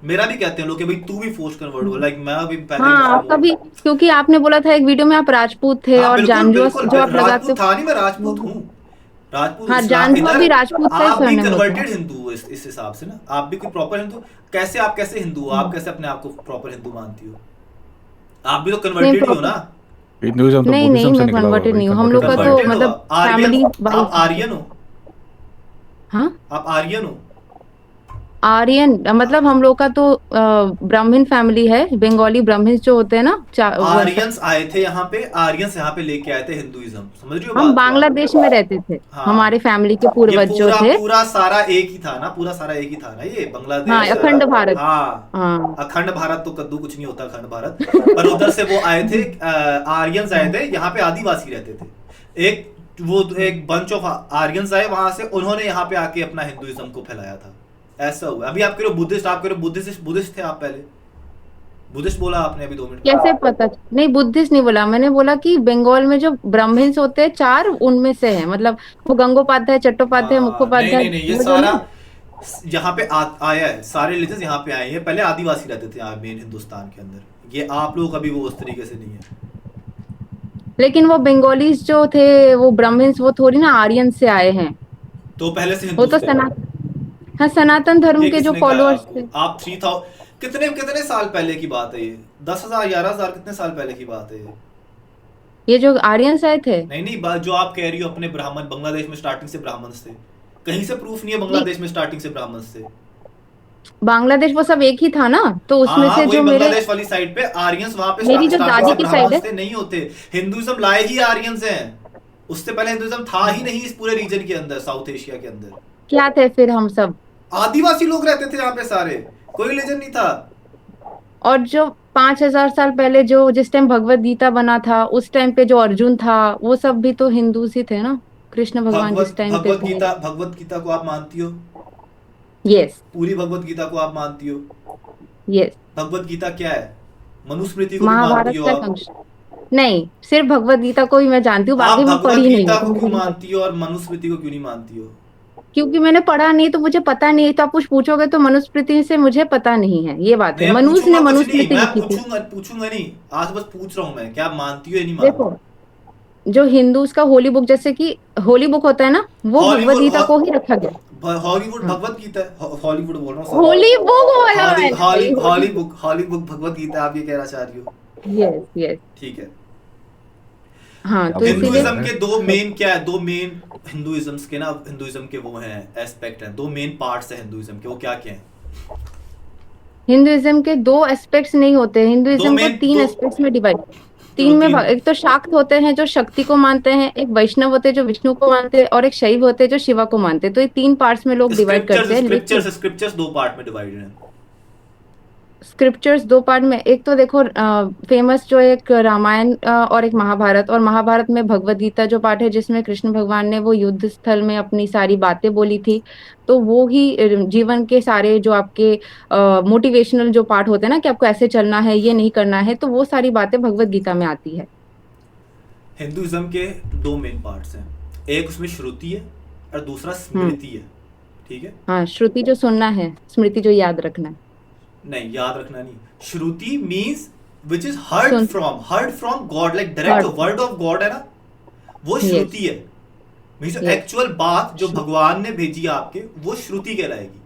मेरा भी कहते हैं लोग कि भाई तू भी फोर्स कन्वर्ट हो, लाइक मैं अभी पहले हाँ, आपका भी, क्योंकि आपने बोला था एक वीडियो में आप राजपूत थे, और जानजुआ जो आप लगाते राजपूत था नहीं, मैं राजपूत हूँ, राजपूत। हाँ, इस्लाम जानजुआ भी राजपूत का ही आप भी सरनेम होता कन्वर्टेड है। हिंदू हो इस हिसाब से ना, आप भी कोई प्रॉपर हिंदू। कैसे आप कैसे हिंदू हो, आप कैसे अपने आप को प्रॉपर हिंदू मानती हो? आप भी तो कन्वर्टेड ही हो ना। हिंदुइज्म तो नहीं बुद्धिज्म नहीं, से मैं निकला हुआ है कन्वर्टेड भाई, नहीं हूँ, हम लोग का तो Converted हो मतलब आप? आर्यन फैमिली आप आर्यन हो? हाँ, आप आर्यन हो? आर्यन मतलब हम लोग का तो ब्राह्मण फैमिली है, बंगाली ब्राह्मण जो होते हैं ना, आर्यंस आए थे यहाँ पे, आर्यंस यहाँ पे लेके आए थे हिंदुइज्म, समझ रही हो बात हम को आप? बांग्लादेश में रहते थे। हाँ। हमारे फैमिली के ये पूर्वज जो थे। पूरा सारा एक ही था ना, पूरा सारा एक ही था ना, ये बांग्लादेश। हाँ, अखंड भारत। हाँ, हाँ। अखंड भारत तो कद्दू कुछ नहीं होता अखंड भारत। पर उधर से वो आए थे, आर्यंस आए थे, यहाँ पे आदिवासी रहते थे। एक बंच ऑफ आर्यंस आए वहां से, उन्होंने यहाँ पे आके अपना हिंदुइज्म को फैलाया था। ऐसा हुआ। अभी आप कह रहे हो बुद्धिस्ट, आप कह रहे हो बुद्धिस्ट थे आप पहले, बुद्धिस्ट बोला आपने अभी 2 मिनट। कैसे पता? नहीं, बुद्धिस्ट नहीं बोला मैंने, बोला कि बंगाल में जो ब्राह्मण्स होते हैं 4, उनमें से है, मतलब वो गंगोपाध्याय, चट्टोपाध्याय, मुखोपाध्याय। नहीं, ये वो जो सारा ना- यहाँ पे आया है, सारे रिलीजन यहाँ पे आए हैं। पहले आदिवासी रहते थे यहाँ मेन हिंदुस्तान के अंदर। ये आप लोग अभी वो उस तरीके से नहीं है। लेकिन वो बंगालीज जो थे, वो ब्राह्मण्स, वो थोड़ी ना आर्यन से आए हैं, तो पहले से वो हिंदू तो हाँ, सनातन धर्म ये के जो किसने कहा फॉलोअर्स आपको? थे। आप 3000 कितने साल पहले की बात है ये? 10,000 11,000 कितने साल पहले की बात है ये? ये जो आर्यंस आए थे। नहीं बात जो आप कह रही हो अपने ब्राह्मण, बांग्लादेश में स्टार्टिंग से ब्राह्मण्स थे, कहीं से प्रूफ नहीं है बांग्लादेश में स्टार्टिंग से ब्राह्मण्स थे। बांग्लादेश वो सब एक ही था ना, तो उसमें हाँ, से वही जो मेरे बांग्लादेश वाली साइड पे आर्यंस, वहां पे मेरी जो स्टार्टिंग दादी से की साइड ब्राह्मण्स है। थे, नहीं होते। हिंदुइज्म लाए ही आर्यंस हैं, उससे पहले हिंदुइज्म था ही नहीं इस पूरे रीजन के अंदर, साउथ एशिया के अंदर। क्या थे फिर हम सब? आदिवासी लोग रहते थे यहाँ पे सारे, कोई रिलीजन नहीं था। और जो 5000 साल पहले जो जिस टाइम भगवत गीता बना था, उस टाइम पे जो अर्जुन था, वो सब भी तो हिंदू ही थे ना। कृष्ण भगवान जिस टाइम पे भगवत गीता को आप मानती हो? यस पूरी भगवत गीता को आप मानती हो? यस। भगवत गीता क्या है? मनुस्मृति को भी महाभारत मानती हो का आप? फंक्शन नहीं, सिर्फ भगवत गीता को ही मैं जानती हूँ, आप बाकी मैं भगवत पढ़ी नहीं गीता को क्यों हूँ। मानती हो और मनुस्मृति को क्यों नहीं मानती हो? क्योंकि मैंने पढ़ा नहीं, तो मुझे पता नहीं। तो आप कुछ पूछोगे तो मनुस्मृति से मुझे पता नहीं है, ये बात है। मैं मनुष्य ने पूछूंगा कुछ नहीं, मनुस्मृति मैं लिखी थी। पूछूंगा नहीं, आज बस पूछ रहा हूँ मैं, क्या आप मानती हो या नहीं मानती? देखो, जो हिंदूज का होली बुक, जैसे कि होली बुक होता है ना, वो भगवत गीता को ही रखा गया। हॉलीवुड हाँ। भगवत गीता है, हॉलीवुड बोल रहा हूँ, होली बुक बोला मैंने। हॉलीवुड भगवत गीता आप ये कहना चाह रही हो? Yes yes. ठीक है। हाँ, तो इसीलिए हिंदुइज्म के दो मेन क्या है, दो मेन हिंदुइज्म्स के ना, हिंदुइज्म के वो हैं एस्पेक्ट हैं, दो मेन पार्ट्स हैं हिंदुइज्म के, वो क्या क्या हैं? हिंदुइज्म के 2 एस्पेक्ट्स नहीं होते, हिंदुइज्म को 3 एस्पेक्ट्स में डिवाइड, 3 में भाग। एक तो शाक्त होते हैं जो शक्ति को मानते हैं, एक वैष्णव होते हैं जो विष्णु को मानते हैं, और एक शैव होते हैं जो शिवा को मानते हैं। तो ये 3 पार्ट्स में लोग डिवाइड करते हैं। स्क्रिप्चर्स 2 पार्ट में डिवाइडेड हैं। स्क्रिप्चर्स 2 पार्ट में, एक तो देखो फेमस जो एक रामायण और एक महाभारत, और महाभारत में भगवत गीता जो पार्ट है, जिसमें कृष्ण भगवान ने वो युद्ध स्थल में अपनी सारी बातें बोली थी, तो वो ही जीवन के सारे जो आपके मोटिवेशनल जो पार्ट होते हैं ना, कि आपको ऐसे चलना है, ये नहीं करना है, तो वो सारी बातें भगवत गीता में आती है। हिंदुइज्म के 2 मेन पार्ट्स हैं, एक उसमें श्रुति है और दूसरा स्मृति है, ठीक है? हाँ, श्रुति जो सुनना है, स्मृति जो याद रखना है। नहीं, याद रखना नहीं। Shruti means which is heard from God, like direct word of God है ना, वो श्रुति है। मींस एक्चुअल बात जो भगवान ने भेजी आपके, वो श्रुति कहलाएगी।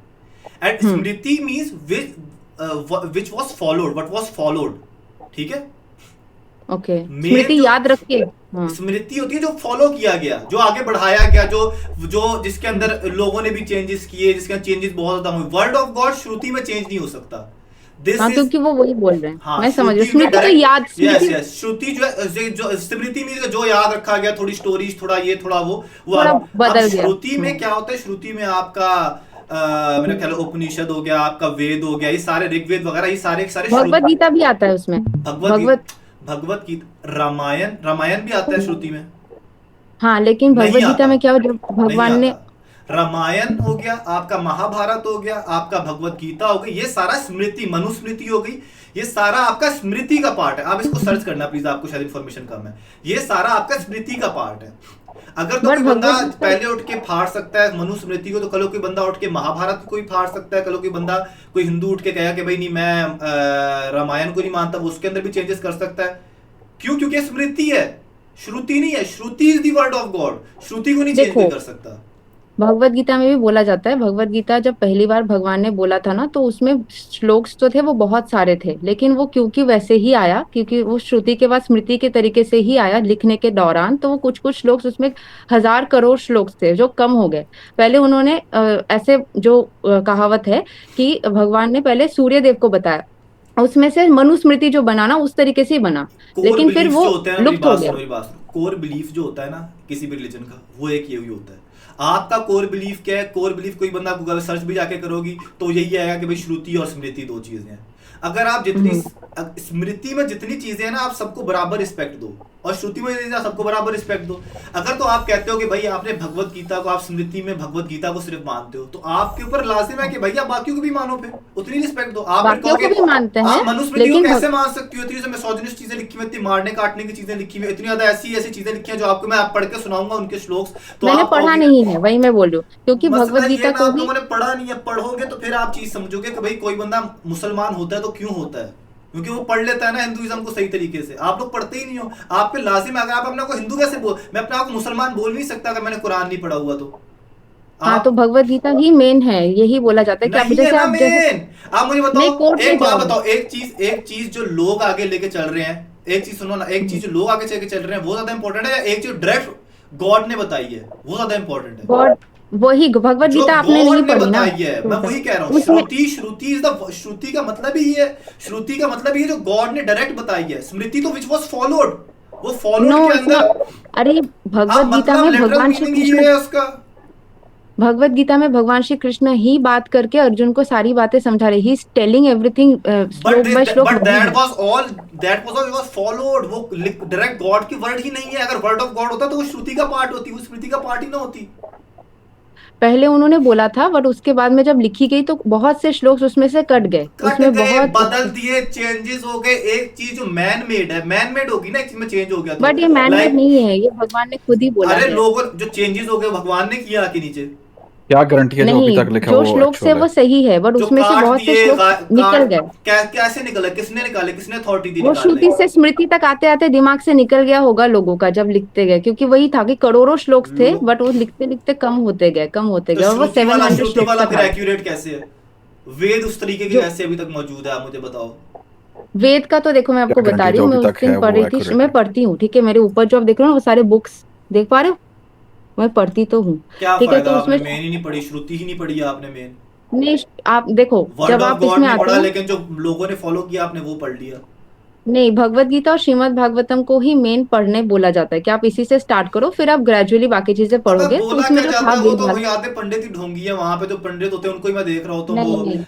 And Smriti means which was followed, what was followed, ठीक है? ओके, मेन स्मृति जो याद रख के। हाँ स्मृति होती है जो फॉलो किया गया, जो आगे बढ़ाया गया, जो जिसके अंदर लोगों ने भी चेंजेस किए, जिसके अंदर चेंजेस बहुत ज्यादा हुए। वर्ड ऑफ गॉड श्रुति में चेंज नहीं हो सकता। दिस हाँ, इज क्योंकि वो वही बोल रहे हैं, हाँ, मैं समझ रही हूँ। श्रुति में स्मृति तो डायरेक्ट याद, यस स्मृति यस श्रुति जो है, जो स्मृति में जो याद रखा गया, थोड़ी स्टोरीज, थोड़ा ये थोड़ा वो थोड़ा अब बदल गया। श्रुति में क्या होता है, श्रुति में आपका मेरा ख्याल है उपनिषद हो गया, आपका वेद हो गया, ये सारे ऋग्वेद वगैरह, ये सारे सारे भगवत गीता भी आता है उसमें। भगवत गीता, रामायण भी आता है श्रुति में। हाँ, लेकिन नहीं भगवत गीता आता, में क्या, जो नहीं भगवान ने, आता। रामायण हो गया, आपका महाभारत हो गया, आपका भगवत गीता हो गई, ये सारा स्मृति, मनुस्मृति हो गई, ये सारा आपका स्मृति का पार्ट है। आप इसको सर्च करना प्लीज, आपको शायद इन्फॉर्मेशन कम है। ये सारा आपका स्मृति का पार्ट है। अगर तो कोई बंदा पहले उठ के फाड़ सकता है मनुस्मृति को, तो कल कोई बंदा उठ के महाभारत को कोई फाड़ सकता है। कल कोई बंदा, कोई हिंदू उठ के कहेगा कि भाई नहीं मैं रामायण को नहीं मानता, वो उसके अंदर भी चेंजेस कर सकता है। क्यों? क्योंकि स्मृति है, श्रुति नहीं है। Shruti is the word of God, Shruti को नहीं चेंज कर सकता। भगवत गीता में भी बोला जाता है, भगवत गीता जब पहली बार भगवान ने बोला था ना, तो उसमें श्लोक्स जो थे वो बहुत सारे थे, लेकिन वो क्योंकि वैसे ही आया, क्योंकि वो श्रुति के बाद स्मृति के तरीके से ही आया लिखने के दौरान, तो वो कुछ कुछ श्लोक्स, उसमें 1000 करोड़ श्लोक्स थे जो कम हो गए। पहले उन्होंने ऐसे जो कहावत है कि भगवान ने पहले सूर्य देव को बताया, उसमें से मनुस्मृति जो बना ना उस तरीके से ही बना, लेकिन फिर वो लुप्त हो गया। कोर बिलीफ जो होता है ना किसी भी रिलीजन का, वो एक यही होता है। आपका कोर बिलीफ क्या है? कोर बिलीफ कोई बंदा गूगल सर्च भी जाके करोगी तो यही आएगा कि भाई श्रुति और स्मृति दो चीजें हैं। अगर आप जितनी स्मृति में जितनी चीजें हैं ना, आप सबको बराबर रिस्पेक्ट दो, और श्रुति में सबको बराबर रिस्पेक्ट दो। अगर तो आप कहते हो कि भाई आपने भगवत गीता को, आप स्मृति में भगवत गीता को सिर्फ मानते हो, तो आपके ऊपर लाजिम है कि भैया बाकियों को भी मानो, फिर उतनी रिस्पेक्ट दो। आप मनुस्मृति को कैसे मान सकती हो? इतनी मिसोजिनिस्ट चीजें लिखी हुई, इतनी मारने काटने की चीजें लिखी हुई, इतनी ज्यादा ऐसी ऐसी चीजें लिखी हैं जो आपको मैं पढ़ के सुनाऊंगा उनके श्लोक, तो मैंने पढ़ा नहीं है, वही मैं बोल रही हूँ, क्योंकि भगवत गीता को आप लोगों ने पढ़ा नहीं है। पढ़ोगे तो फिर आप चीज समझोगे कि भाई कोई बंदा मुसलमान होता है तो क्यों होता है, क्योंकि वो पढ़ लेता है ना हिंदुइज्म को सही तरीके से। आप लोग पढ़ते ही नहीं हो। आप पे लाजिम है, अगर आप अपने को हिंदू कैसे बोल, मैं अपने आप को मुसलमान बोल नहीं सकता अगर मैंने कुरान नहीं पढ़ा हुआ तो। हाँ, तो भगवत गीता ही मेन है, यही बोला जाता है कि आप जैसे आप मुझे बताओ, एक बात बताओ, एक चीज जो लोग आगे लेके चल रहे हैं, एक चीज सुनो ना, एक चीज जो लोग आगे लेके चल रहे हैं वो ज्यादा इंपॉर्टेंट है, या एक चीज डायरेक्ट गॉड ने बताई है वो ज्यादा इंपॉर्टेंट है? गॉड, वही भगवत गीता आपने नहीं पढ़ी ना, मैं वही कह रहा हूँ। श्रुति का मतलब ही है, श्रुति का मतलब ये जो गॉड ने डायरेक्ट बताई है। स्मृति तो विच वाज फॉलोड, वो फॉलोड के अंदर। अरे भगवत गीता में भगवान श्री कृष्ण, भगवत गीता में भगवान श्री कृष्ण ही बात करके अर्जुन को सारी बातें समझा रहे, ही इज टेलिंग एवरीथिंग श्लोक बाय श्लोक। बट दैट वाज फॉलोड, वो डायरेक्ट गॉड की वर्ड ही नहीं है। अगर वर्ड ऑफ गॉड होता तो वो श्रुति का पार्ट होती, वो स्मृति का पार्ट ही ना होती। पहले उन्होंने बोला था, बट उसके बाद में जब लिखी गई तो बहुत से श्लोक उसमें से कट गए, उसमें बहुत बदल दिए, चेंजेस हो गए। एक चीज जो मैन मेड है, मैन मेड होगी ना, एक चीज में चेंज हो गया, बट ये मैन मेड नहीं है, ये भगवान ने खुद ही बोला। अरे लोगों जो चेंजेस हो गए भगवान ने किया के नीचे, क्या गारंटी है जो अभी तक लिखा जो श्लोक से वो सही है, बट उसमें से बहुत से श्लोक निकल गए। कैसे निकले? किसने निकाले? किसने अथॉरिटी दी? वो श्रुति से स्मृति तक आते आते दिमाग से निकल गया होगा लोगों का जब लिखते गए, क्योंकि वही था कि करोड़ों श्लोक थे, बट वो लिखते लिखते कम होते गए और वो 700 श्लोक तक एक्यूरेट कैसे है? वेद उस तरीके के कैसे अभी तक मौजूद है, आप मुझे बताओ। वेद का तो देखो मैं आपको बता रही हूँ, मैं उस दिन पढ़ रही थी, मैं पढ़ती हूँ, ठीक है, मेरे ऊपर जो आप देख रहे हो ना वो सारे बुक्स देख पा रहे हो, मैं पढ़ती तो हूँ, ठीक है। तो उसमें मेन ही नहीं पढ़ी, श्रुति ही नहीं पढ़ी आपने मेन। नहीं, आप देखो जब आप इसमें आते हो, लेकिन जो लोगों ने फॉलो किया आपने वो पढ़ लिया। नहीं, भगवत गीता और श्रीमद् भागवतम को ही मेन पढ़ने बोला जाता है कि आप इसी से स्टार्ट करो, फिर आप ग्रेजुअली बाकी चीजें पढ़ोगे। तो उसमें जो था वो तो याद है, पंडित ही ढोंगी है वहां पे, जो पंडित होते हैं उनको ही मैं देख रहा हूँ, तो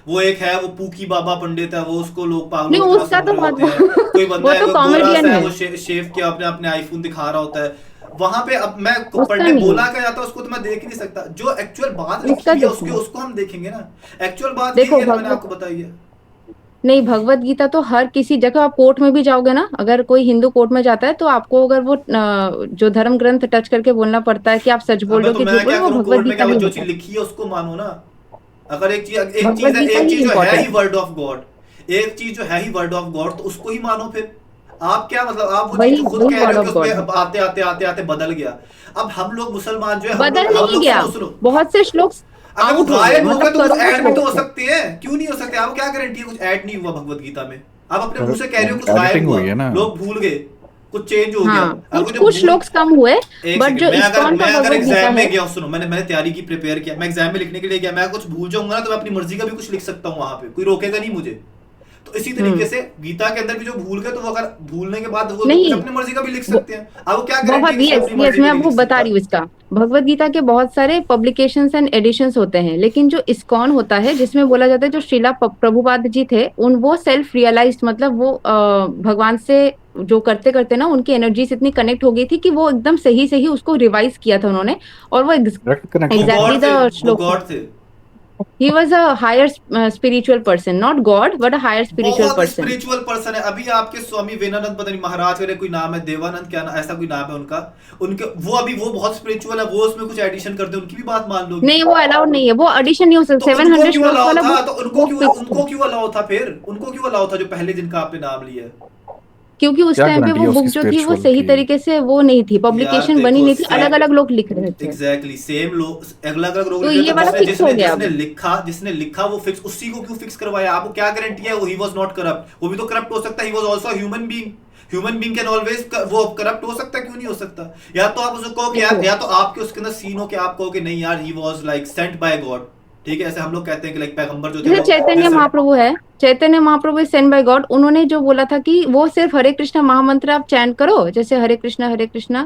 वो एक है, वो पूकी बाबा पंडित है, वो उसको लोग पागल नहीं, उसका तो कोई बंदा है, वो तो कॉमेडियन है, वो शेव किया अपने आईफोन दिखा रहा होता है वहां पे। अब मैं पढ़ने बोला क्या जाता है उसको तो मैं देख ही नहीं सकता, जो एक्चुअल बात लिखी है उसको हम देखेंगे ना। एक्चुअल बात यही है, मैंने आपको बताई है। नहीं, भगवत गीता तो हर किसी जगह, आप कोर्ट में भी जाओगे ना, अगर कोई हिंदू कोर्ट में जाता है तो आपको अगर वो जो धर्म ग्रंथ टच करके बोलना पड़ता है कि आप सच बोल रहे हो कि झूठ बोल रहे हो, वो भगवत गीता में जो चीज लिखी है उसको मानो ना। अगर एक चीज जो है ही वर्ड ऑफ गॉड, एक चीज जो है ही वर्ड ऑफ गॉड, तो उसको ही मानो। फिर आप क्या मतलब, आप वो चीज खुद कह रहे हो कि उसमें आते आते बदल गया। अब हम लोग मुसलमान जो है, बदल नहीं गया, बहुत से श्लोक अगर वो गायब हो गए तो कुछ ऐड भी तो हो सकते हैं, क्यों नहीं हो सकते? आप क्या गारंटी है कुछ ऐड नहीं हुआ भगवत गीता में? आप अपने मुंह से कह रहे हो कुछ गायब हुआ, लोग भूल गए, कुछ चेंज हो गया। हाँ, अगर कुछ जो कुछ भूल श्लोक्स कम हुए, एक बट सेकंड, जो मैं अगर इस्कॉन का मैं अगर भगवत गीता एग्जाम में है, गया, सुनो, मैंने तैयारी की, प्रिपेयर किया, मैं एग्जाम में लिखने के लिए गया, मैं कुछ भूल जाऊंगा ना तो मैं अपनी मर्जी का भी कुछ लिख सकता हूँ वहां पे, कोई रोकेगा नहीं मुझे। तो इसी तरीके हम्म, से गीता के अंदर भी जो भूल गए तो वो अगर भूलने के बाद वो कुछ नहीं, अपनी मर्जी का भी लिख वो सकते हैं। अब वो क्या गारंटी है बहुत, कि उसने यस अपनी यस, मर्जी मैं का भी आपको लिख बता सकता? रही हूँ इसका। भगवत गीता के बहुत सारे पब्लिकेशंस एंड एडिशंस होते हैं, लेकिन जो इस्कॉन होता है जिसमें बोला जाता है, जो श्रीला प्रभुपाद जी थे, उन वो सेल्फ रियलाइज्ड, मतलब वो भगवान से जो करते करते ना उनकी एनर्जीज इतनी कनेक्ट हो गई थी कि वो एकदम सही सही उसको रिवाइज किया था उन्होंने, और वो डायरेक्ट कनेक्ट वो होता एग्जैक्टली गॉड थे, द वो श्लोक। गॉड थे, he was a higher spiritual person, not God but a higher spiritual बहुत पर्सन। स्पिरिचुअल पर्सन है। अभी आपके स्वामी वेनानंद, पता नहीं महाराज का कोई नाम है, देवानंद क्या ऐसा कोई नाम है उनका, उनके वो अभी वो बहुत स्पिरिचुअल है, वो उसमें कुछ एडिशन करते हैं, उनकी भी बात मान लोगी? नहीं, वो अलाउड नहीं है, वो एडिशन नहीं हो तो सकता। उनको 700 क्यों श्लोक अलाउ वाला था? बुक तो वो फिक्स है, उनको क्यों अलाउ था फिर? उनको क्यों अलाउ था जो पहले जिनका आपने नाम लिया है? क्योंकि उस क्या टाइम पे गारंटी वो है बुक उसकी जो थी वो स्पिरिचुअल सही की? तरीके से वो नहीं थी, यार पब्लिकेशन बनी देखो, नहीं थी, सेम अलग अलग लोग लिख रहे थे। एग्जैक्टली सेम लोग, अलग अलग लोग तो लिख ये रहे वाला थे, फिक्स हो गया अब। जिसने लिखा वो फिक्स, उसी को क्यों फिक्स करवाया? आपको क्या गारंटी है वो ही वाज नॉट करप्ट? वो भी तो करप्ट हो सकता है, he was also human being, human being can always वो करप्ट हो सकता है, क्यों नहीं हो सकता? या तो आप उसको कहो कि यार, देखो, या तो आपके उसके अंदर सीन हो कि आप कहो कि नहीं यार, he was like sent by God, ठीक है, ऐसे हम लोग कहते हैं कि लाइक पैगंबर जो थे जैसे वो चैतन्य महाप्रभु है, Chaitanya Mahaprabhu is send bye God, उन्होंने जो बोला था कि वो सिर्फ हरे कृष्णा महामंत्र आप चैंट करो, जैसे हरे कृष्णा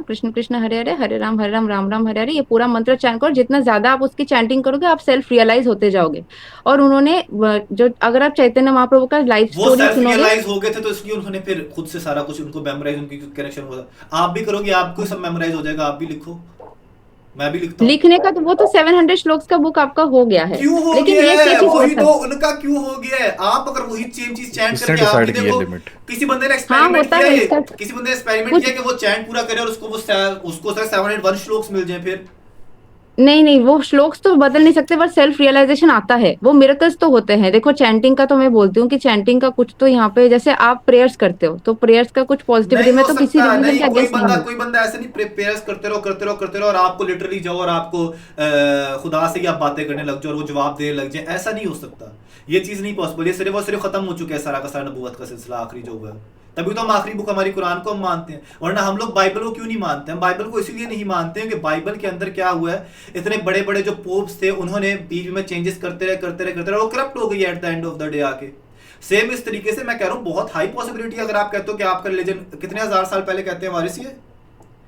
कृष्ण कृष्ण हरे हरे, हरे राम राम राम हरे हरे, ये पूरा मंत्र चैंट करो, जितना ज्यादा आप उसकी चैंटिंग करोगे आप सेल्फ रियलाइज होते जाओगे। और उन्होंने जो, अगर आप चैतन्य महाप्रभु का लाइफ वो स्टोरी सेल्फ सुनोगे, रियलाइज हो गए थे तो इसलिए उन्होंने फिर खुद से सारा कुछ उनको मेमोराइज, उनकी कनेक्शन हुआ। आप भी करोगे, आपको सब मेमोराइज हो जाएगा, आप भी लिखो, मैं भी लिखता हूँ। लिखने का तो वो तो 700 श्लोक्स का बुक आपका हो गया है, क्यों हो लेकिन गया ये है? चीज हुआ वही था। तो उनका क्यों हो गया है? आप अगर वही सेम चीज चैंट किसने करके आप भी डिसाइड किया देखो, लिमिट? किसी बंदे ने हाँ, एक्सपेरिमेंट होता किया, है ये इसका किसी बंदे ने एक्सपेरिमेंट कुछ। किया कि वो चैंट पूरा करे और उसको 701 श्लोक्स मिल जाए फिर। नहीं नहीं, वो श्लोक्स तो बदल नहीं सकते, बट सेल्फ रियलाइजेशन आता है, वो मिरेकल्स तो होते हैं। देखो चैंटिंग का तो मैं बोलती हूँ कि चैंटिंग का कुछ तो यहाँ पे, जैसे आप प्रेयर्स करते हो तो प्रेयर्स का कुछ पॉजिटिविटी, नहीं मैं हो तो किसी सकता, रिलीजन नहीं, के अगेंस्ट नहीं हूँ। कोई बंदा ऐसे नहीं प्रेयर्स करते रहो करते रहो करते रहो और आपको लिटरली जाओ और आपको खुदा से ही आप बातें करने लग जाओ और वो जवाब देने लग जाए, ऐसा नहीं हो सकता। ये चीज नहीं पॉसिबल, ये सिर्फ और सिर्फ खत्म हो चुका है सारा का सारा नबूवत का सिलसिला, आखिरी जो हुआ है। तभी तो हम आखिरी बुक हमारी कुरान को हम मानते हैं, वरना हम लोग बाइबल को क्यों नहीं मानते? हम बाइबल को इसीलिए नहीं मानते हैं कि बाइबल के अंदर क्या हुआ है, इतने बड़े बड़े जो पोप्स थे उन्होंने बीच में चेंजेस करते रहे, वो करप्ट हो गई at the end of the day आके। सेम इस तरीके से मैं कह रहा हूँ, बहुत हाई पॉसिबिलिटी, अगर आप कहते हो कि आपका रिलीजन कितने हजार साल पहले कहते हैं वारिस, ये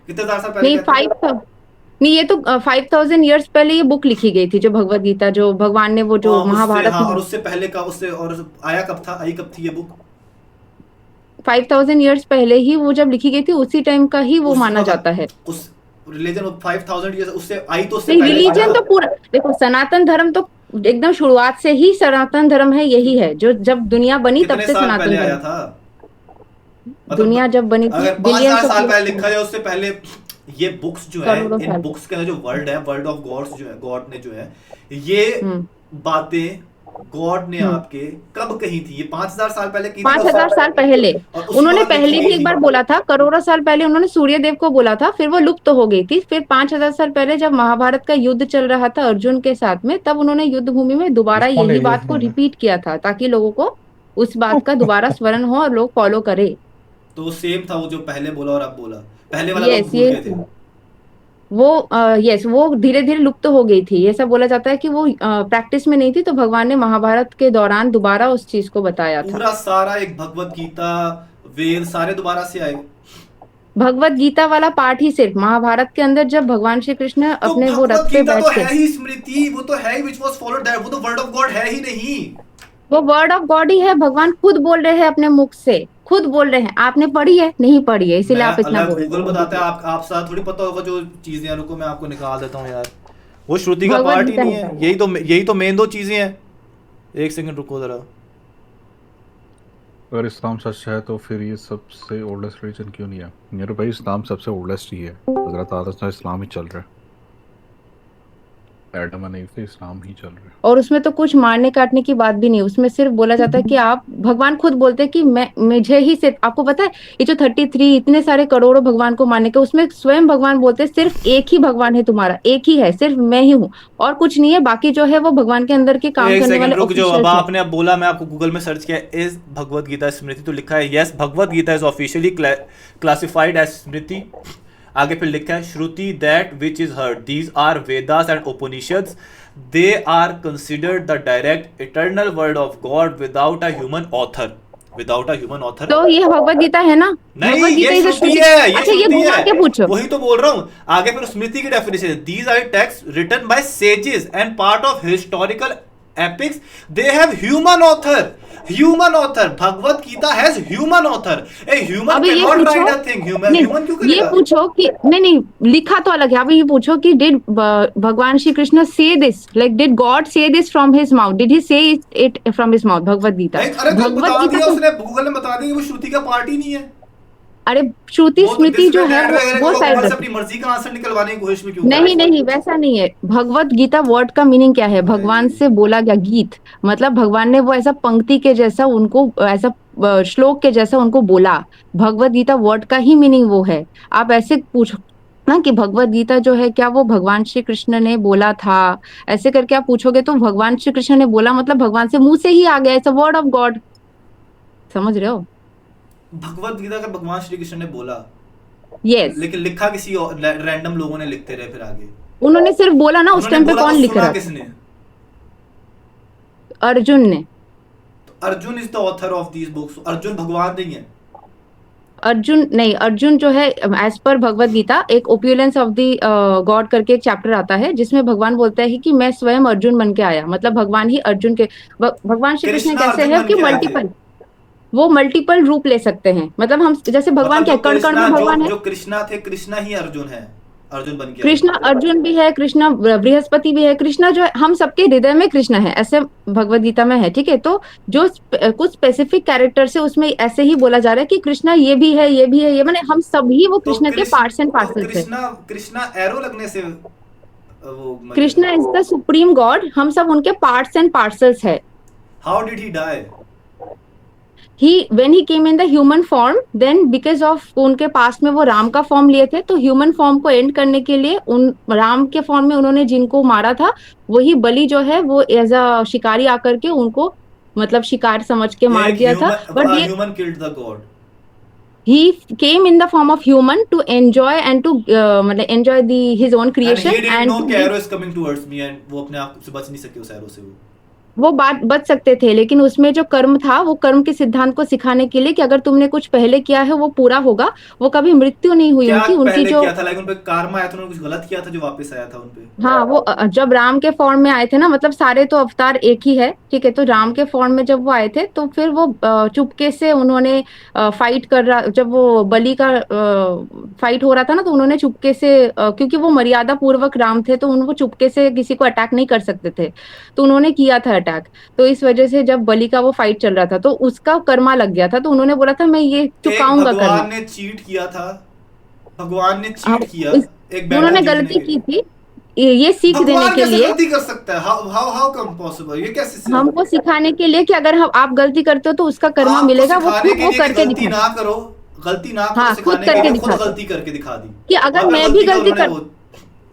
कितने हजार साल पहले नहीं, कहते हैं? 5 नहीं, ये तो 5000 ईयर्स पहले ये बुक लिखी गई थी, जो भगवत गीता, जो भगवान ने वो जो उससे, महाभारत हाँ, में और उससे पहले का, उससे और आया कब था, आई कब थी ये बुक? 5000 ईयर्स पहले ही वो जब लिखी गई थी, उसी टाइम का ही वो उस माना वक्त जाता है। उस रिलीजन 5000 ईयर्स उससे आई, तो उससे नहीं, पहले था रिलीजन ना? तो पूरा देखो, सनातन धर्म तो एकदम शुरुआत से ही सनातन धर्म है, यही है जो जब दुनिया बनी तब कितने से साल सनातन पहले आया धर्म। था? दुनिया जब बनी थी अगर 5000 बिलियंस साल पहले ऑफ लिखा जाए, उससे पहले ये बुक्स जो है, करोड़ों इन साल। बुक्स के अंदर जो वर्ड है, वर्ड ऑफ गॉड्स जो है, गॉड ने जो है ये हम्म बातें गॉड ने हम्म आपके कब कही थी? ये 5000 साल पहले की थी, 5000 साल पहले और उसी उन्होंने वक्त लिखी पहले भी गई एक थी। बार बोला था, करोड़ों साल पहले उन्होंने सूर्य देव को बोला था, फिर वो लुप्त हो गई थी। फिर 5000 साल पहले जब महाभारत का युद्ध चल रहा था अर्जुन के साथ में, तब उन्होंने युद्ध भूमि में दोबारा रिस्पॉन्ड यही एरिया बात को है। रिपीट किया था, ताकि लोगों को उस बात का दोबारा स्मरण हो और लोग फॉलो करे। तो सेम था वो जो पहले बोला और अब बोला, पहले वाला लोग यस, भूल ये गए थे। वो यस, वो धीरे धीरे लुप्त हो गई थी। ऐसा बोला जाता है कि वो प्रैक्टिस में नहीं थी, तो भगवान ने महाभारत के दौरान दोबारा उस चीज को बताया था। पूरा सारा एक भगवत गीता, वेद सारे दोबारा से आए। भगवत गीता वाला पार्ट ही सिर्फ महाभारत के अंदर, जब भगवान श्री कृष्ण तो अपने वो भगवत रथ पे गीता बैठ तो के, है ही स्मृति, वो तो है ही विच वाज फॉलोड दैट, वो तो वर्ड ऑफ गॉड है ही नहीं। वो वर्ड ऑफ गॉड ही है। भगवान खुद बोल रहे हैं अपने मुख से, खुद बोल रहे हैं। आपने पढ़ी है? नहीं पढ़ी है, इसीलिए मैं आप इतना अलग बोल गूगल रहे हो। बताता है, आप साथ थोड़ी पता होगा जो चीजें हैं। रुको मैं आपको निकाल देता हूँ यार, वो श्रुति का भगवत पार्ट ही गीता नहीं है। है। यही तो मेन दो चीजें हैं। एक सेकंड रुको जरा। अगर इस्लाम सच है तो फिर ये सबसे ओल्डेस्ट रिलीजन क्यों नहीं है? मेरे भाई इस्लाम सबसे ओल्डेस्ट ही है, हजरत आदम से इस्लाम ही चल रहा है। एडम एंड ईव से इस्लाम ही चल रहा है। और उसमें तो कुछ मारने काटने की बात भी नहीं, उसमें सिर्फ बोला जाता है कि आप, भगवान खुद बोलते हैं कि मैं, मुझे ही से, आपको पता है ये जो 33 इतने सारे करोड़ों भगवान को मानने के, उसमें स्वयं भगवान बोलते हैं सिर्फ एक ही भगवान है तुम्हारा, एक ही है, सिर्फ मैं ही हूँ और कुछ नहीं है, बाकी जो है वो भगवान के अंदर के काम एक करने सेकंड वाले रुक, जो अब ऑफिशियल्स हैं। आपने अब बोला, मैं आपको गूगल में सर्च किया, इज भगवत गीता स्मृति, तो लिखा है yes, Bhagavad Gita is officially classified as smriti. आगे फिर लिखा है shruti that which is heard, these are Vedas and Upanishads, they are considered the direct eternal word of God without a human author. Without a human author तो ये भगवत गीता है ना, नहीं, भगवत गीता ये इज श्रुति है, ये अच्छा ये श्रुति घुमा के है, पूछो। वही तो बोल रहा हूँ। आगे फिर स्मृति की definition, these are text written by sages and part of historical epics, they have human author. Human author, Bhagavad Gita has human author, a human अभी ये कैन नॉट राइट पूछो, अ थिंग, ह्यूमन नहीं, क्यों ये करेगा? पूछो कि नहीं लिखा तो अलग है, अभी ये पूछो कि डिड भगवान श्री कृष्ण से दिस, लाइक डिड गॉड से this from his mouth, did he से it from his mouth, Bhagavad Gita. नहीं, अरे तो भगवत बता गीता दिया तो, उसने, गूगल ने बता दिया कि वो श्रुति का पार्ट ही नहीं है। अरे श्रुति वो तो स्मृति जो है डिसक्रेडिट वो वगैरह साइड गूगल से रखो। अपनी मर्जी का आंसर निकलवाने की कोशिश में क्यों नहीं नहीं वैसा नहीं है, भगवत गीता वर्ड का मीनिंग क्या है, भगवान से बोला गया गीत, मतलब भगवान ने वो ऐसा पंक्ति के जैसा उनको, ऐसा श्लोक के जैसा उनको बोला, भगवत गीता वर्ड का ही मीनिंग वो है। आप ऐसे पूछो ना कि भगवत गीता जो है क्या वो भगवान श्री कृष्ण ने बोला था, ऐसे करके आप पूछोगे तो भगवान श्री कृष्ण ने बोला मतलब भगवान से मुंह से ही आ गया, it's a word of God, समझ रहे हो? भगवत गीता का भगवान श्री कृष्ण ने बोला, यस, लेकिन लिखा किसी रैंडम लोगों ने लिखते रहे फिर आगे। उन्होंने सिर्फ बोला ना, उस उन्होंने टाइम पे बोला कौन तो लिख सुना रहा था? किसने? अर्जुन ने। तो Arjun is the author of these books, Arjun भगवान नहीं है। अर्जुन नहीं, अर्जुन जो है एज पर भगवत गीता एक ओप्यूलेंस ऑफ द गॉड करके एक चैप्टर आता है जिसमें भगवान बोलता है कि मैं स्वयं अर्जुन बन के आया, मतलब भगवान ही अर्जुन के, भगवान श्री कृष्ण कृष्णा कैसे अर्जुन है बन कि के आए थे। मल्टीपल, वो मल्टीपल रूप ले सकते हैं, मतलब हम जैसे भगवान मतलब क्या जो कण कण कृष्णा में भगवान है, जो कृष्णा थे, कृष्णा ही अर्जुन है, अर्जुन बन के कृष्णा अर्जुन भी है, कृष्णा बृहस्पति भी है, कृष्णा जो है हम सबके हृदय में कृष्ण है, ऐसे भगवत गीता में है, ठीक है? तो जो कुछ स्पेसिफिक कैरेक्टर से उसमें ऐसे ही बोला जा रहा है कि कृष्णा ये भी है, ये भी है, ये, माने हम सभी वो तो कृष्ण के पार्ट्स एंड पार्सल्स है। कृष्णा एरो लगने से वो Krishna is the supreme God, हम सब उनके पार्ट्स एंड पार्सल्स है। How did he die? when he came in the human form, then because of उनके पास्ट में वो राम का फॉर्म लिए थे, तो ह्यूमन फॉर्म को एंड करने के लिए उन राम के फॉर्म में उन्होंने जिनको मारा था, वही बलि जो है वो एज अ शिकारी आकर के उनको मतलब शिकार समझ के मार दिया था। बट ये human killed the God, he came in the form of human to enjoy and to मतलब enjoy his own and creation he didn't and know to कि be, arrow is coming towards me, and वो अपने आप से बच नहीं सके उस एरो से। वो बात बच सकते थे, लेकिन उसमें जो कर्म था वो कर्म के सिद्धांत को सिखाने के लिए कि अगर तुमने कुछ पहले किया है वो पूरा होगा, वो कभी मृत्यु नहीं हुई क्या उनकी पहले जो किया था? लाइक उन पे कार्मा आया था, उन्होंने कुछ गलत किया था जो वापस आया था उन पे। हाँ वो जब राम के फॉर्म में आए थे ना, मतलब सारे तो अवतार एक ही है, ठीक है? तो राम के फॉर्म में जब वो आए थे तो फिर वो चुपके से उन्होंने फाइट कर रहा, जब वो बलि का फाइट हो रहा था ना, तो उन्होंने चुपके से क्योंकि वो मर्यादा पूर्वक राम थे तो वो चुपके से किसी को अटैक नहीं कर सकते थे, तो उन्होंने किया था अटैक। तो इस वजह से जब बलि का वो फाइट चल रहा था तो उसका कर्मा लग गया था, तो उन्होंने बोला था मैं ये चुकाऊंगा कर्मा। भगवान ने चीट किया था, भगवान ने चीट किया, एक उन्होंने गलती की थी, ये सीख देने के लिए गलती कर सकता है। How come possible? ये कैसे? हमको सिखाने के लिए कि अगर हम आप गलती करते हो तो उसका कर्मा मिलेगा, वो खुद वो करके गलती दिखा, ना करो, गलती ना करो, हाँ, खुद सिखाने करके के लिए खुद दिखा गलती करके दिखा दी कि अगर मैं भी का गलती उन्होंने कर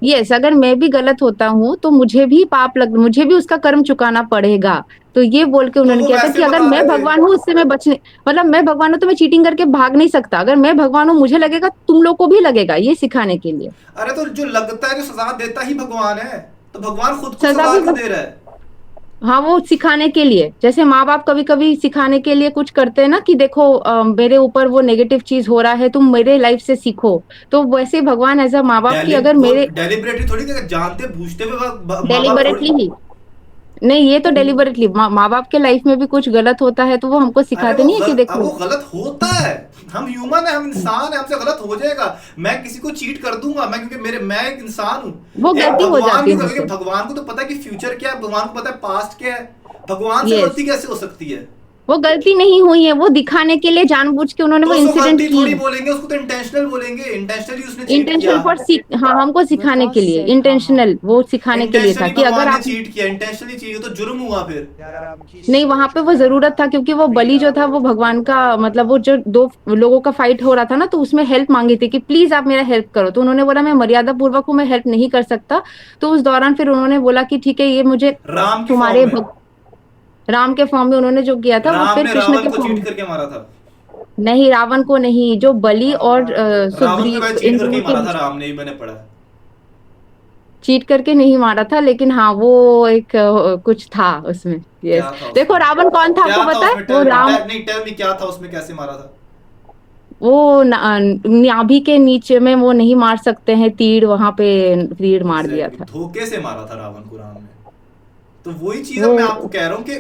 यस अगर मैं भी गलत होता हूँ तो मुझे भी पाप लग, मुझे भी उसका कर्म चुकाना पड़ेगा। तो ये बोल के उन्होंने वो किया था वैसे कि अगर बता मैं रहे थे। भगवान हूँ उससे मैं बचने, मतलब मैं भगवान हूँ तो मैं चीटिंग करके भाग नहीं सकता, अगर मैं भगवान हूँ मुझे लगेगा तुम लोग को भी लगेगा, ये सिखाने के लिए। अरे तो जो लगता है, जो सजा देता ही भगवान है, तो भगवान खुद को सजा सजा भी क्यों दे रहा है? हाँ वो सिखाने के लिए, जैसे माँ बाप कभी कभी सिखाने के लिए कुछ करते हैं ना कि देखो मेरे ऊपर वो नेगेटिव चीज हो रहा है, तुम मेरे लाइफ से सीखो, तो वैसे भगवान एज अ माँ बाप की अगर मेरे डेलिबरेटली थोड़ी कि जानते बूझते हुए डेलिबरेटली ही नहीं, ये तो डेलिबरेटली माँ बाप के लाइफ में भी कुछ गलत होता है तो वो हमको सिखाते नहीं है कि देखो वो गलत होता है, हम ह्यूमन है, हम इंसान है, हमसे गलत हो जाएगा। मैं किसी को चीट कर दूंगा, मैं क्योंकि मैं एक इंसान हूँ, वो गलती हो जाती है भगवान को तो पता है कि फ्यूचर क्या है, भगवान को पता है पास्ट क्या है, भगवान से Yes. गलती कैसे हो सकती है? वो गलती नहीं हुई है, वो दिखाने के लिए जानबूझ के उन्होंने तो वो उसको इंसिडेंट गलती थोड़ी की। बोलेंगे, उसको तो इंटेंशनल बोलेंगे, इंटेंशनली उसने चीट इंटेंशनल किया। फॉर हाँ, हमको सिखाने के लिए, इंटेंशनल वो सिखाने के लिए था इंटेंशनली कि अगर भगवान ने आप चीट किया, इंटेंशनली चीट तो जुर्म हुआ फिर। नहीं, वहां पे वो जरूरत था क्योंकि वो बलि जो था वो भगवान का मतलब वो जो दो लोगों का फाइट हो रहा था ना, तो उसमें हेल्प मांगी थी कि प्लीज आप मेरा हेल्प करो। तो उन्होंने बोला मैं मर्यादा पूर्वक हूँ, मैं हेल्प नहीं कर सकता। तो उस दौरान फिर उन्होंने बोला कि ठीक है, ये मुझे राम की तुम्हारे फॉर्म में, राम के फॉर्म में उन्होंने जो किया था वो राम फिर ने कृष्ण के रावण को फॉर्म चीट में। करके मारा था। नहीं, रावण को नहीं, जो बलि और रावण को सुग्रीव चीट इन करके ही दोनों के मारा था बीच राम ने, ही मैंने पढ़ा है। चीट करके नहीं मारा था, लेकिन हाँ वो एक कुछ था उसमें। यस, क्या था उसमें? देखो रावण कौन था क्या आपको था पता है? उसमें? वो राम, नहीं टेल मी, क्या था उसमें, कैसे मारा था? वो नाभि के नीचे में वो नहीं मार सकते हैं तीर, वहां पे तीर मार दिया एग्जैक्टली, था धोखे से मारा था रावण को राम ने। तो वही चीज अब वो। मैं आपको कह रहा हूँ कि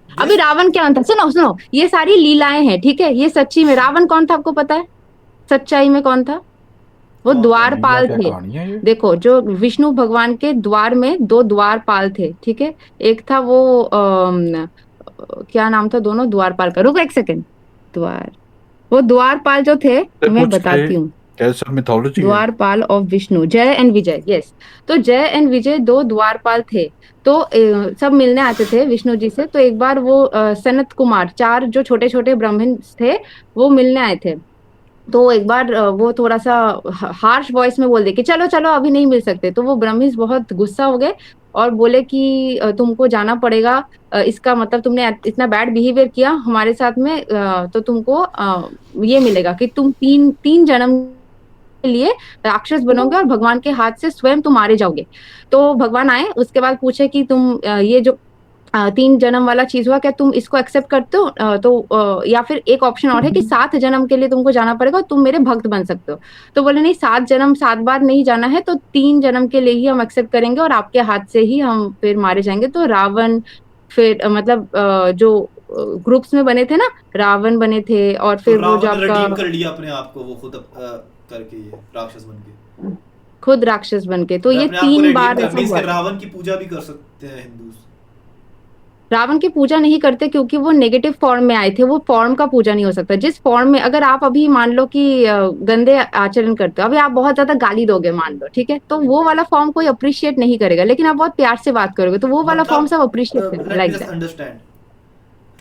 अभी रावण क्या था, सुनो सुनो, ये सारी लीलाएं हैं, ठीक है? ये सच्ची में रावण कौन था आपको पता है? सच्चाई में कौन था? वो कौन था? लीला द्वारपाल क्या थे। कहानी है ये? देखो, जो विष्णु भगवान के द्वार में दो द्वारपाल थे, ठीक है? एक था वो क्या नाम था दोनों द्वारपाल का, रुको एक सेकंड। द्वार, वो द्वारपाल जो थे, ये मैं कुछ बताती हूँ। कैसे मिथोलॉजी है? द्वारपाल ऑफ विष्णु, जय एंड विजय, यस। तो जय एंड विजय दो द्वारपाल थे। तो सब मिलने आते थे विष्णु जी से। तो एक बार वो सनत कुमार, चार जो छोटे छोटे ब्राह्मण थे, वो मिलने आए थे। तो एक बार वो थोड़ा सा हार्श वॉइस में बोल दे कि चलो चलो अभी नहीं मिल सकते। तो वो ब्रह्मिश बहुत गुस्सा हो गए और बोले कि तुमको जाना पड़ेगा, इसका मतलब तुमने इतना बैड बिहेवियर किया हमारे साथ में, तो तुमको ये मिलेगा कि तुम तीन तीन जन्म के लिए राक्षस बनोगे और भगवान के हाथ से स्वयं तुम मारे जाओगे। तो भगवान आए, उसके बाद पूछे कि तुम ये जो तीन जन्म वाला चीज हुआ, क्या तुम इसको एक्सेप्ट करते हो? या फिर एक ऑप्शन और है कि 7 जन्म के लिए तुमको जाना पड़ेगा और तुम मेरे भक्त बन सकते हो। तो बोले नहीं, 7 जन्म 7 बार नहीं जाना है, तो 3 जन्म के लिए ही हम एक्सेप्ट करेंगे और आपके हाथ से ही हम फिर मारे जाएंगे। तो रावण फिर मतलब जो ग्रुप्स में बने थे ना, रावण बने थे और तो फिर वो जो रावण ने आपका रिडीम कर लिया अपने आप को, वो खुद करके ये राक्षस बन के। खुद राक्षस बन के। तो और ये अपने आप को 3 रिडीम बार कर, ऐसा मींस हुआ कि था। रावण की पूजा भी कर सकते हैं हिंदू। रावण की पूजा नहीं करते क्योंकि वो नेगेटिव फॉर्म में आए थे, वो फॉर्म का पूजा नहीं हो सकता। जिस फॉर्म में, अगर आप अभी मान लो कि गंदे आचरण करते हो, अभी आप बहुत ज्यादा गाली दोगे मान लो, ठीक है? तो वो वाला फॉर्म कोई अप्रिशिएट नहीं करेगा, लेकिन आप बहुत प्यार से बात करोगे तो वो वाला फॉर्म सब अप्रिशिएट करेगा, let me like just that. Understand,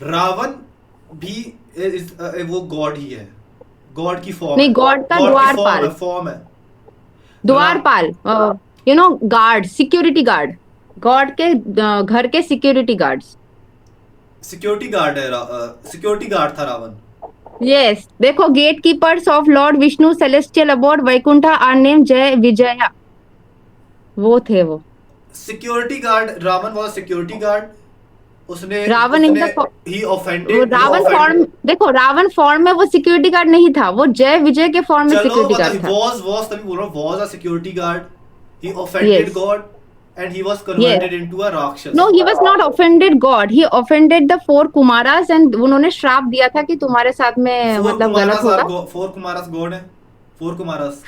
Ravan भी वो गॉड ही है, गॉड की फॉर्म नहीं, है, गॉड का गॉड की द्वारपाल, फॉर्म है। द्वारपाल, गार्ड, सिक्योरिटी गार्ड, गॉड के घर के सिक्योरिटी गार्ड्स। सिक्योरिटी गार्ड है, सिक्योरिटी गार्ड था रावण। यस, देखो, gate keepers of Lord Vishnu celestial abode Vaikuntha are name Jaya Vijaya, वो थे वो। Security guard, Ravan was security guard. उसने रावण इन द ही वो ऑफेंडेड, रावण फॉर्म, देखो रावण फॉर्म में वो सिक्योरिटी गार्ड नहीं था, वो जय विजय के फॉर्म में चलो सिक्योरिटी मतलब गार्ड था। was तभी बोल रहा हूँ, was a security guard, he offended Yes. God and he was converted into a rakshasa. No, he was not offended God, he offended the 4 Kumaras and उन्होंने श्राप दिया था कि तुम्हारे साथ में मतलब गलत होगा। 4 कुमारस गॉड है, 4 कुमारस।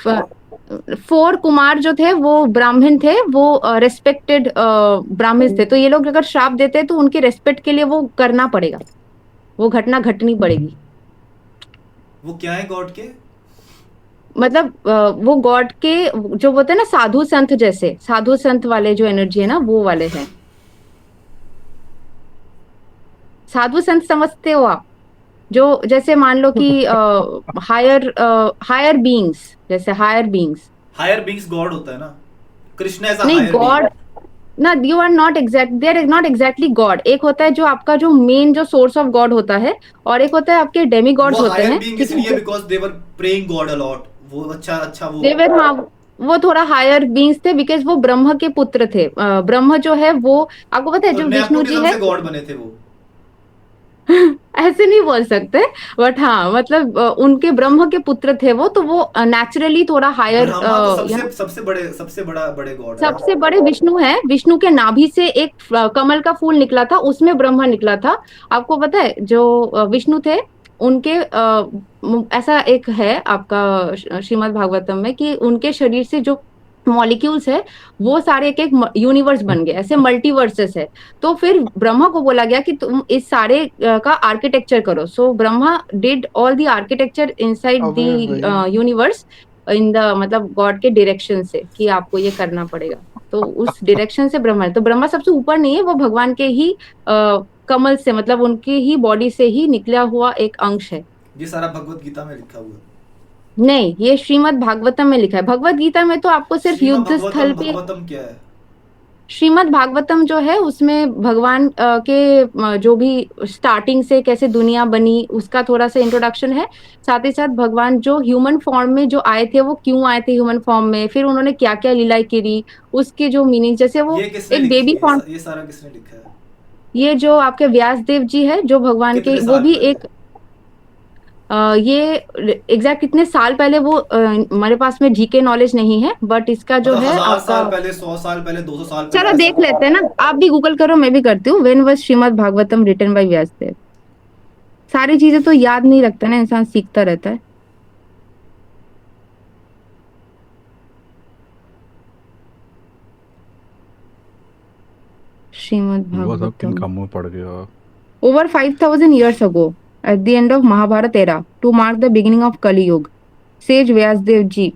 4 कुमार जो थे वो ब्राह्मण थे, वो रेस्पेक्टेड ब्राह्मण थे। तो ये लोग अगर श्राप देते हैं तो उनके रेस्पेक्ट के लिए वो करना पड़ेगा, वो घटना घटनी पड़ेगी। वो क्या है गॉड के? मतलब वो गॉड के जो बोलते हैं ना, साधु संत, जैसे साधु संत वाले जो एनर्जी है ना, वो वाले हैं। साधु संत समझते हो आप? जो जैसे मान लो कि हायर बीइंग्स, जैसे हायर बीइंग्स गॉड होता है ना, कृष्ण ऐसा नहीं, हायर गॉड ना, you are not exact, there is not exactly God. एक होता है जो आपका जो मेन जो सोर्स ऑफ गॉड होता है, और एक होता है आपके डेमी गॉड्स वो होते हायर हैं, बीइंग ठीक इसलिए है? Because they were praying God a lot. वो अच्छा वो देवर, हाँ, वो थोड़ा हायर बीइंग्स थे बिकॉज वो ब्रह्म के पुत्र थे। ब्रह्म जो है वो, आपको पता है जो विष्णु जी नेपोटिज्म है, से गॉड बने थे वो। ऐसे नहीं बोल सकते, बट हाँ मतलब उनके ब्रह्म के पुत्र थे वो, तो वो नेचुरली थोड़ा हायर, ब्रह्मा तो सबसे बड़े गॉड है। सबसे बड़े विष्णु है। विष्णु के नाभि से एक कमल का फूल निकला था, उसमें ब्रह्मा निकला था। आपको पता है जो विष्णु थे उनके ऐसा एक है आपका श्रीमद् भागवतम में कि उनके शरीर से जो मॉलिक्यूल्स है, वो सारे एक एक यूनिवर्स बन गए, ऐसे मल्टीवर्सेस है। तो फिर ब्रह्मा को बोला गया कि तुम इस सारे का आर्किटेक्चर करो। So Brahma did all the architecture inside the universe, in the मतलब गॉड के डायरेक्शन से, कि आपको ये करना पड़ेगा। तो उस डायरेक्शन से ब्रह्मा है। तो ब्रह्मा सबसे ऊपर नहीं है, वो भगवान के ही कमल से, मतलब उनके ही बॉडी से ही निकला हुआ एक अंश है। ये सारा भगवत गीता में लिखा हुआ है। नहीं, ये श्रीमद् भागवतम में लिखा है। भगवत गीता में तो आपको सिर्फ श्रीमद् युद्ध स्थल पे, भागवतम क्या है? श्रीमद् भागवतम जो है उसमें भगवान के जो भी स्टार्टिंग से कैसे दुनिया बनी उसका थोड़ा सा इंट्रोडक्शन है। साथ ही साथ भगवान जो ह्यूमन फॉर्म में जो आए थे, वो क्यों आए थे ह्यूमन फॉर्म में, फिर उन्होंने क्या क्या लीलाएं करी, उसके जो मीनिंग, जैसे वो ये किसने एक लिखी बेबी है? फॉर्म, ये सारा किसने लिखा है? ये जो आपके व्यास देव जी है, जो भगवान के, कितने वो साल भी पहले? एक ये एग्जैक्ट कितने साल पहले वो हमारे पास में जीके नॉलेज नहीं है, बट इसका जो मतलब है 1000 साल आपका, पहले, 100 साल पहले, 200 साल पहले, चलो ऐसा देख कुछ? लेते हैं ना, आप भी गूगल करो, मैं भी करती हूँ। When was Shrimad Bhagavatam written by Vyasadeva. सारी चीजें तो याद नहीं रखता ना, इंसान सीखता रहता है। श्रीमद् वो सब किन भागवतम कामों में पड़ गया। over 5,000 years ago, at the end of Mahabharata era, to mark the beginning of Kali Yuga, says Vyasadev ji,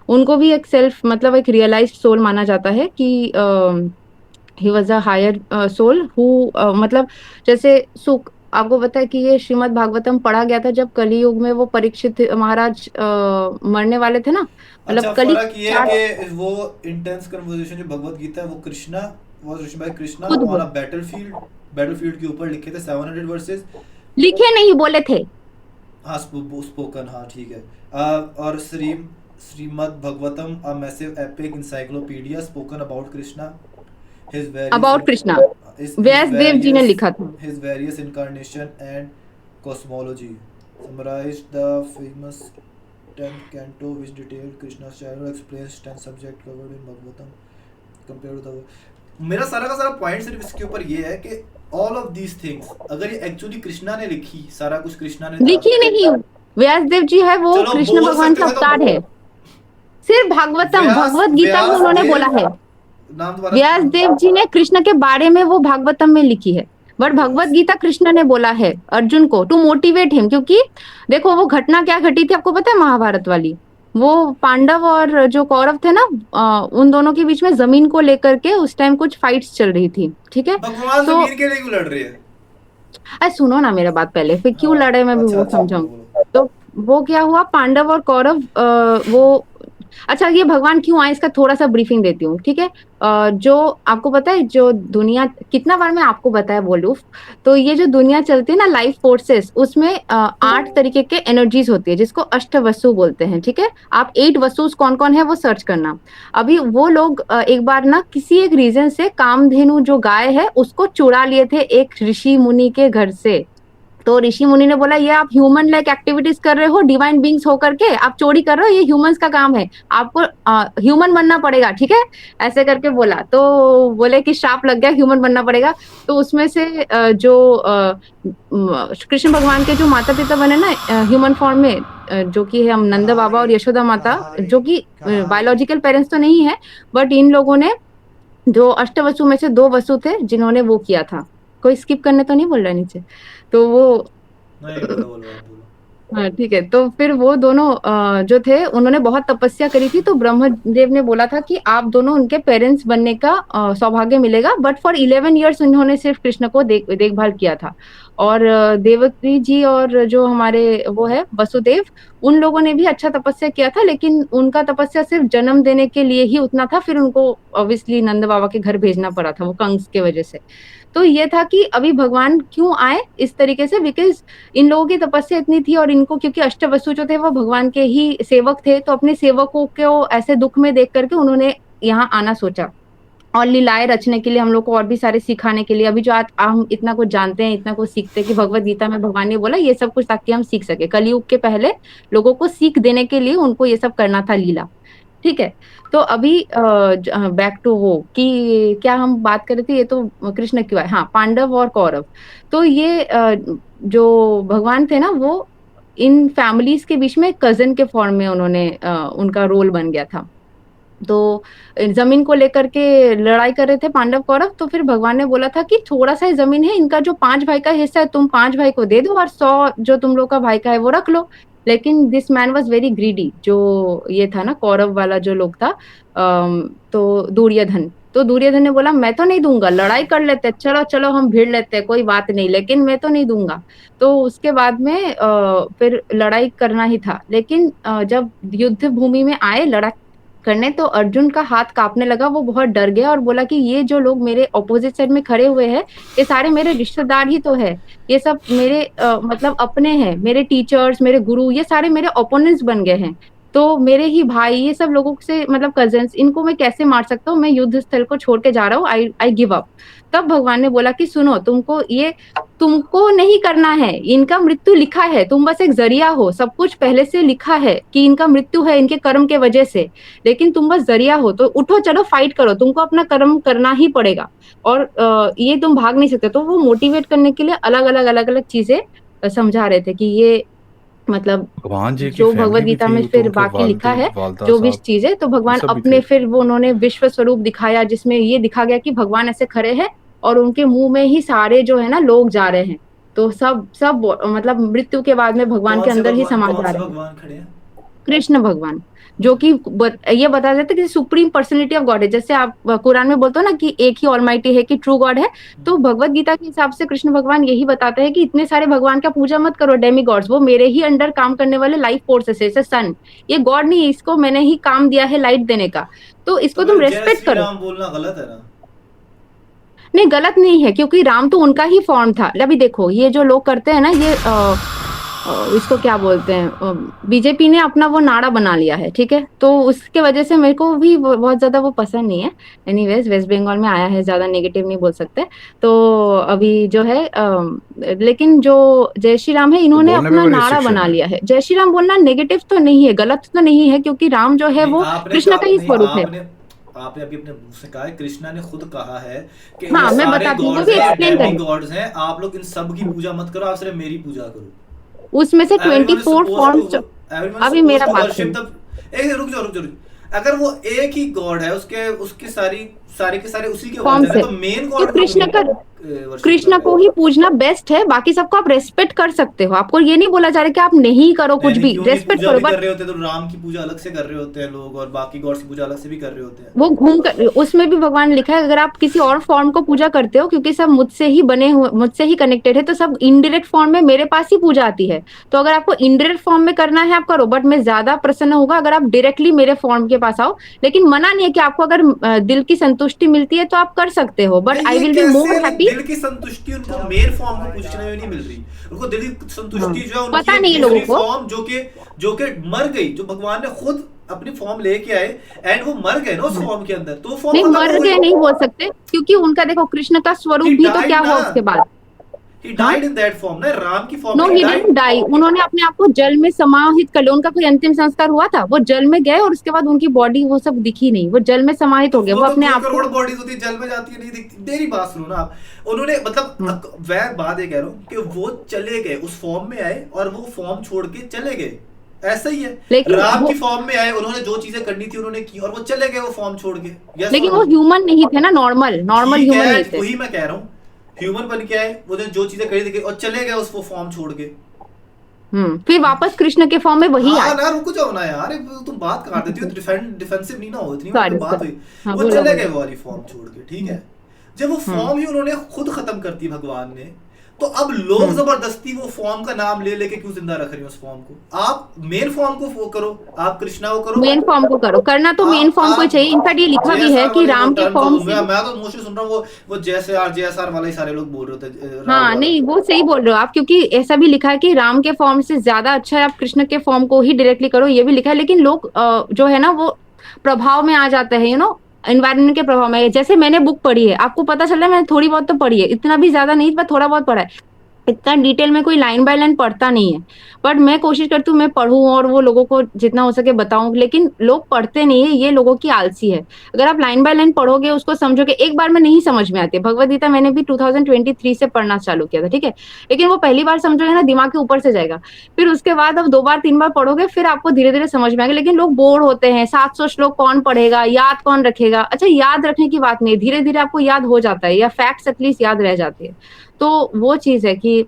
उनको भी एक सेल्फ मतलब एक रियलाइज्ड सोल माना जाता है कि he was a higher soul who, मतलब जैसे सुख, आपको पता है कि ये श्रीमद् भागवतम पढ़ा गया था जब कलियुग में वो परीक्षित महाराज मरने वाले थे ना, मतलब अच्छा, कली फर्क ये है कि वो इंटेंस कन्वर्सेशन जो भगवत गीता है वो Krishna was written by Krishna खुद ऑन अ बैटलफील्ड के ऊपर लिखे थे 700 वर्सेस। लिखे नहीं, बोले थे। हाँ, स्पोकन, हाँ ठीक है। और Shrimad Bhagavatam a massive epic encyclopedia spoken about Krishna, his about Krishna Vyasadev ji ने लिखा था। his various incarnation and cosmology summarized the famous 10th canto which detailed Krishna's childhood, explains 10 subject covered in Bhagavatam compared to the। मेरा सारा का सारा पॉइंट सिर्फ इसके ऊपर ये है कि ऑल ऑफ दीज थिंग्स अगर ये एक्चुअली कृष्णा ने लिखी, सारा कुछ कृष्णा ने लिखी नहीं, व्यासदेव जी है वो, चलो, कृष्ण बोल भगवान सकते का थे तो अवतार है। सिर्फ भागवतम, भगवत गीता में उन्होंने बोला है, नाम दोबारा व्यासदेव जी ने कृष्ण के बारे में वो भागवतम में लिखी है, बट भगवत गीता कृष्ण ने बोला है अर्जुन को टू मोटिवेट हिम। क्योंकि देखो वो घटना क्या घटी थी आपको पता है, महाभारत वाली, वो पांडव और जो कौरव थे ना, उन दोनों के बीच में जमीन को लेकर के उस टाइम कुछ फाइट्स चल रही थी, ठीक है। भगवान तो जमीन के लिए क्यों लड़ रही है? अरे सुनो ना मेरा बात पहले, फिर क्यों हाँ, लड़े मैं भी अच्छा, वो अच्छा, समझाऊंगी। बोलो। तो वो क्या हुआ, पांडव और कौरव वो, अच्छा ये भगवान क्यों आए इसका थोड़ा सा ब्रीफिंग देती हूँ, ठीक है। जो आपको पता है, जो दुनिया, कितना बार मैं आपको बताया बोलूं, तो ये जो दुनिया चलती है ना, लाइफ फोर्सेस, उसमें 8 तरीके के एनर्जीज होती है जिसको अष्ट वसु बोलते हैं, ठीक है। आप 8 वसुस कौन कौन है वो सर्च करना। अभी वो लोग एक बार ना किसी एक रीजन से कामधेनु जो गाय है उसको चुरा लिए थे एक ऋषि मुनि के घर से। तो ऋषि मुनि ने बोला ये आप ह्यूमन लाइक एक्टिविटीज कर रहे हो, डिवाइन बींग्स होकर के आप चोरी कर रहे हो, ये ह्यूमंस का काम है, आपको ह्यूमन बनना पड़ेगा, ठीक है, ऐसे करके बोला। तो बोले कि श्राप लग गया, ह्यूमन बनना पड़ेगा। तो उसमें से जो कृष्ण भगवान के जो माता पिता बने ना ह्यूमन फॉर्म में, जो कि है हम नंद बाबा और यशोदा माता, जो कि बायोलॉजिकल पेरेंट्स तो नहीं है, बट इन लोगों ने जो अष्टवसु में से 2 वसु थे जिन्होंने वो किया था। कोई स्किप करने तो नहीं बोल रहा नीचे, तो वो नहीं, बोलो बोलो आप बोलो। हाँ ठीक है। तो फिर वो दोनों जो थे उन्होंने बहुत तपस्या करी थी, तो ब्रह्मदेव ने बोला था कि आप दोनों उनके पेरेंट्स बनने का सौभाग्य मिलेगा। बट फॉर 11 इयर्स उन्होंने सिर्फ कृष्ण को देखभाल किया था। और देवकी जी और जो हमारे वो है वसुदेव, उन लोगों ने भी अच्छा तपस्या किया था, लेकिन उनका तपस्या सिर्फ जन्म देने के लिए ही उतना था, फिर उनको ऑब्वियसली नंद बाबा के घर भेजना पड़ा था वो कंस के वजह से। तो ये था कि अभी भगवान क्यों आए इस तरीके से, बिकॉज इन लोगों की तपस्या इतनी थी और इनको, क्योंकि अष्टवसु जो थे वो भगवान के ही सेवक थे, तो अपने सेवकों को ऐसे दुख में देख करके उन्होंने यहाँ आना सोचा और लीलाएं रचने के लिए, हम लोग को और भी सारे सिखाने के लिए। अभी जो आज हम इतना कुछ जानते हैं, इतना कुछ सीखते हैं कि भगवत गीता में भगवान ने बोला ये सब कुछ ताकि हम सीख सके, कलयुग के पहले लोगों को सीख देने के लिए उनको ये सब करना था, लीला, ठीक है। तो अभी बैक टू वो कि क्या हम बात कर रहे थे, ये तो कृष्ण क्यों आए, हाँ पांडव और कौरव। तो ये जो भगवान थे ना, वो इन फैमिलीज के बीच में कजन के फॉर्म में उन्होंने उनका रोल बन गया था। तो जमीन को लेकर के लड़ाई कर रहे थे पांडव कौरव। तो फिर भगवान ने बोला था कि थोड़ा सा ही जमीन है, इनका जो 5 भाई का हिस्सा है तुम 5 भाई को दे दो और 100 जो तुम लोग का भाई का है वो रख लो। लेकिन this man was very greedy, जो ये था ना कौरव वाला जो लोग था, तो दुर्योधन ने बोला मैं तो नहीं दूंगा, लड़ाई कर लेते हैं, चलो चलो हम भिड़ लेते हैं, कोई बात नहीं, लेकिन मैं तो नहीं दूंगा। तो उसके बाद में फिर लड़ाई करना ही था। लेकिन जब युद्ध भूमि में आए लड़ाई करने, तो अर्जुन का हाथ कांपने लगा, वो बहुत डर गया और बोला कि ये जो लोग मेरे ऑपोजिट साइड में खड़े हुए हैं ये सारे मेरे रिश्तेदार ही तो है, ये सब मेरे मतलब अपने हैं, मेरे टीचर्स, मेरे गुरु, ये सारे मेरे ओपोनेंट्स बन गए हैं। तो मेरे ही भाई, ये सब लोगों से मतलब कजन्स, इनको मैं कैसे मार सकता हूँ, मैं युद्ध स्थल को छोड़ के जा रहा हूँ, आई गिव अप। तब भगवान ने बोला कि सुनो, तुमको नहीं करना है, इनका मृत्यु लिखा है, तुम बस एक जरिया हो, सब कुछ पहले से लिखा है कि इनका मृत्यु है इनके कर्म के वजह से, लेकिन तुम बस जरिया हो, तो उठो चलो फाइट करो, तुमको अपना कर्म करना ही पड़ेगा और ये तुम भाग नहीं सकते। तो वो मोटिवेट करने के लिए अलग अलग चीजें समझा रहे थे कि ये मतलब भगवान जी की जो फैमिली भगवत भी गीता थी, में तो फिर उनके बाकी लिखा है वालदा जो भी साहब चीजें, तो भगवान सब भी अपने थे। फिर वो उन्होंने विश्व स्वरूप दिखाया, जिसमें ये दिखा गया कि भगवान ऐसे खड़े हैं और उनके मुंह में ही सारे जो है ना लोग जा रहे हैं। तो सब मतलब मृत्यु के बाद में भगवान के अंदर ही समा जा रहे हैं। भगवान खड़े हैं? कृष्ण भगवान, जो कि ये बताया जाता है कि सुप्रीम पर्सनैलिटी ऑफ गॉड है। जैसे आप कुरान में बोलते हो ना कि एक ही ऑलमाइटी है, कि ट्रू गॉड है, तो भगवत गीता के हिसाब से कृष्ण भगवान यही बताते हैं कि इतने सारे भगवान का पूजा मत करो, डेमी गॉड्स, वो मेरे ही अंडर काम करने वाले लाइफ फोर्सेस है, जैसे सन, ये गॉड नहीं है, इसको मैंने ही काम दिया है लाइट देने का, तो इसको तुम फिर जय रेस्पेक्ट श्री करो। राम बोलना गलत है ना? नहीं गलत नहीं है, क्योंकि राम तो उनका ही फॉर्म था। अभी देखो ये जो लोग करते हैं ना, ये इसको क्या बोलते हैं, बीजेपी ने अपना वो नारा बना लिया है, ठीक है, तो उसके वजह से मेरे को भी बहुत ज्यादा वो पसंद नहीं है। एनीवेज वेस्ट बंगाल में आया है, ज्यादा नेगेटिव नहीं बोल सकते। तो अभी जो है लेकिन जो जय श्री राम है, इन्होंने बोलने में अपना भी नारा restriction बना है। लिया है। जय श्री राम बोलना नेगेटिव तो नहीं है, गलत तो नहीं है, क्योंकि राम जो है नहीं, वो आपने कृष्ण कहा का ही नहीं, स्वरूप है। आपने अभी अपने मुंह से कहा है, कृष्णा ने खुद कहा है कि हाँ, ये मैं सारे बताती हूँ, गॉड्स वो भी हैं, explain डेमी करें। गॉड्स हैं, आप लोग इन सब की पूजा मत करो, आप सिर्फ मेरी पूजा करो। उसमें से Everyone is 24 supposed forms to- everyone is अभी supposed मेरा to बात worship सुनो। the- एक रुक जाओ। अगर वो एक ही गॉड है, उसके सारे के सारे उसी के फॉर्म वर्जन से है, तो मेन तो गॉड कृष्ण को ही पूजना बेस्ट है, बाकी सबको आप रेस्पेक्ट कर सकते हो। आपको ये नहीं बोला जा रहा कि आप नहीं करो कुछ भी, क्यों नहीं रेस्पेक्ट पूजा करो, भी कर बट रहे होते, तो राम की पूजा अलग से कर रहे होते हैं लोग, और बाकी गॉड्स की पूजा अलग से भी कर रहे होते हैं। वो घूम कर, उसमें भी भगवान लिखा है अगर आप किसी और फॉर्म को पूजा करते हो, क्योंकि सब मुझसे ही बने हुए, मुझसे ही कनेक्टेड है, तो सब इनडायरेक्ट फॉर्म में मेरे पास ही पूजा आती है। तो अगर आपको इनडायरेक्ट फॉर्म में करना है आप करो, बट मैं ज्यादा प्रसन्न होगा अगर आप डायरेक्टली मेरे फॉर्म के पास आओ। लेकिन मना नहीं है कि आपको अगर दिल की संतुष्टि मिलती है तो आप कर सकते हो, but I will be more happy. दिल की संतुष्टि उनको मेन फॉर्म को पूजने में नहीं मिल रही, उनको दिल की संतुष्टि जो है उनकी पता एक नहीं है दूसरी लोगों को। फॉर्म जो के मर गई, जो भगवान ने खुद अपनी फॉर्म लेके आए एंड वो मर गए ना उस फॉर्म के अंदर, तो वो फॉर्म नहीं, खत्म मर हो गए गई। नहीं बोल सकते, क्योंकि उनका देखो कृष्ण का स्वरूप He भी तो died क्या हुआ ना। उसके बाद। He died in that form ना, राम की फॉर्म नो में ही he died। डिडंट डाई, उन्होंने अपने आप को जल में समाहित कर लिया। उनका कोई अंतिम संस्कार हुआ था? वो जल में गए और उसके बाद उनकी बॉडी वो सब दिखी नहीं, वो जल में समाहित हो गए, वो तो अपने 2 आप करोड़ को। बॉडीज होती है, जल में जाती है, नहीं दिखती। मेरी बात सुनो ना आप, उन्होंने मतलब वह बात ये कह रहा हूँ कि वो चले गए, उस फॉर्म में आए और वो फॉर्म छोड़ के चले गए, ऐसा ही है। लेकिन राम वो- की फॉर्म में आए, उन्होंने जो चीजें करनी थी उन्होंने की, और वो चले गए वो फॉर्म छोड़ के। Yes लेकिन or वो no? ह्यूमन नहीं थे ना, नॉर्मल ठीक ह्यूमन है, नहीं थे। वही मैं कह रहा हूँ, ह्यूमन बन के आए, वो जो चीजें करी थी और चले गए उस वो फॉर्म छोड़ के। फिर वापस कृष्ण के फॉर्म में वही हाँ आए। ना, रुको जाओ ना यार, तुम बात काट देती हो, डिफेंसिव नहीं ना हो इतनी, Sorry, मतलब बात sorry. हुई। हाँ, वो बोलो, चले बोलो। गए वो वाली फॉर्म छोड़ के, ठीक है। जब वो फॉर्म ही उन्होंने खुद खत्म कर दी भगवान ने, तो अब लोग जबरदस्ती वो फॉर्म का नाम ले लेके क्यों जिंदा रख रहे हो उस फॉर्म को? आप मेन फॉर्म को वो करो, आप कृष्णा को करो, मेन फॉर्म को करो, करना तो मेन फॉर्म को ही चाहिए। इनफैक्ट ये लिखा भी है कि राम के फॉर्म से। मैं तो मोस्टली सुन रहा हूँ वो JSR वाला ही सारे लोग बोल रहे होते हैं, राम हाँ वाला। नहीं, वो सही बोल रहे हो आप, क्योंकि ऐसा भी लिखा है कि राम के फॉर्म से ज्यादा अच्छा है आप कृष्ण के फॉर्म को ही डायरेक्टली करो, ये भी लिखा है। लेकिन लोग जो है ना वो प्रभाव में आ जाते हैं, एनवायरनमेंट के प्रभाव में। जैसे मैंने बुक पढ़ी है, आपको पता चल रहा है, मैंने थोड़ी बहुत तो पढ़ी है, इतना भी ज्यादा नहीं, पर थोड़ा बहुत पढ़ा है। इतना डिटेल में कोई लाइन बाय लाइन पढ़ता नहीं है, बट मैं कोशिश करती हूँ मैं पढ़ूं और वो लोगों को जितना हो सके बताऊं, लेकिन लोग पढ़ते नहीं है, ये लोगों की आलसी है। अगर आप लाइन बाय लाइन पढ़ोगे, उसको समझोगे, एक बार में नहीं समझ में आती है। भगवद गीता मैंने भी 2023 से पढ़ना चालू किया था, ठीक है, लेकिन वो पहली बार समझोगे ना, दिमाग के ऊपर से जाएगा। फिर उसके बाद अब 2 बार 3 बार पढ़ोगे, फिर आपको धीरे धीरे समझ में आएगा। लेकिन लोग बोर होते हैं, 700 श्लोक कौन पढ़ेगा, याद कौन रखेगा। अच्छा, याद रखने की बात नहीं, धीरे धीरे आपको याद हो जाता है, या फैक्ट्स एटलीस्ट याद रह जाती है। तो वो चीज है कि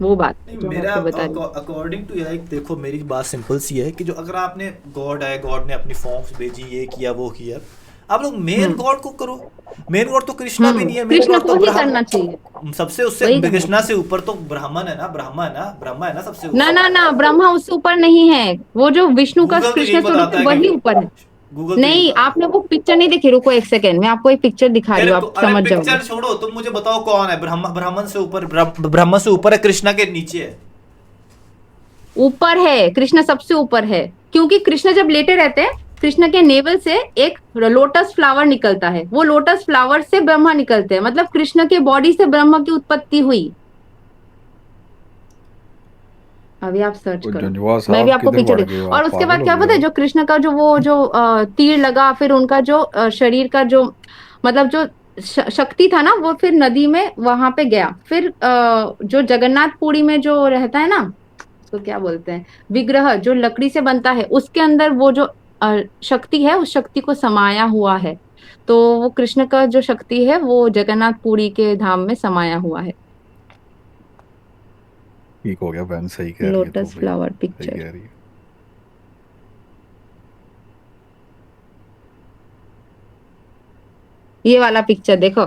वो बात नहीं, जो मैं मेरा आपको बता रही हूँ। अकॉर्डिंग टू लाइक देखो, मेरी बात सिंपल सी है कि जो अगर आपने गॉड है, गॉड ने अपनी फॉर्म्स भेजी, ये किया वो किया, आप लोग मेन गॉड को करो। मेन गॉड तो कृष्णा भी नहीं है, मेन कृष्ण गॉड तो को ही करना चाहिए। सबसे उससे वही करना कृष्णा से ऊपर तो ब्राह्मण है ना, ब्रह्मा है ना सबसे ऊपर। ना ना ना, ब्रह्मा उससे ऊपर नहीं है, वो जो विष्णु का गूगल तो कृष्ण यही स्वरूप बताता है है वही कि ऊपर है। गूगल तो यही नहीं, बताता है। आपने वो पिक्चर नहीं देखी, रुको एक सेकेंड, मैं आपको एक पिक्चर दिखा रही हूँ, आप अरे समझ पिक्चर जाओगे। छोड़ो, तुम मुझे बताओ कौन है ब्राह्मण से ऊपर, ब्रह्मा से ऊपर है, कृष्णा के नीचे है। ऊपर है, कृष्ण सबसे ऊपर है, क्योंकि कृष्ण जब लेटे रहते हैं, कृष्ण के नेवल से एक लोटस फ्लावर निकलता है, वो लोटस फ्लावर से ब्रह्मा निकलते हैं, मतलब कृष्ण के बॉडी से ब्रह्मा की उत्पत्ति हुई। अभी आप सर्च तो करो, जंजवा मैं साहब भी आपको किधर पिक्चर बढ़ दे। गए हो? और आप उसके बाद पागल क्या हो पता गए है, हो? जो कृष्ण का जो वो जो तीर लगा, फिर उनका जो शरीर का जो मतलब जो शक्ति था ना, वो फिर नदी में वहां पे गया। फिर जो जगन्नाथपुरी में जो रहता है ना, उसको क्या बोलते हैं, विग्रह जो लकड़ी से बनता है, उसके अंदर वो जो शक्ति है, उस शक्ति को समाया हुआ है। तो वो कृष्ण का जो शक्ति है, वो जगन्नाथपुरी के धाम में समाया हुआ है। ठीक हो गया बहन, सही कह रही है तो लोटस भाई, फ्लावर सही पिक्चर, कह रही है। ये वाला पिक्चर देखो,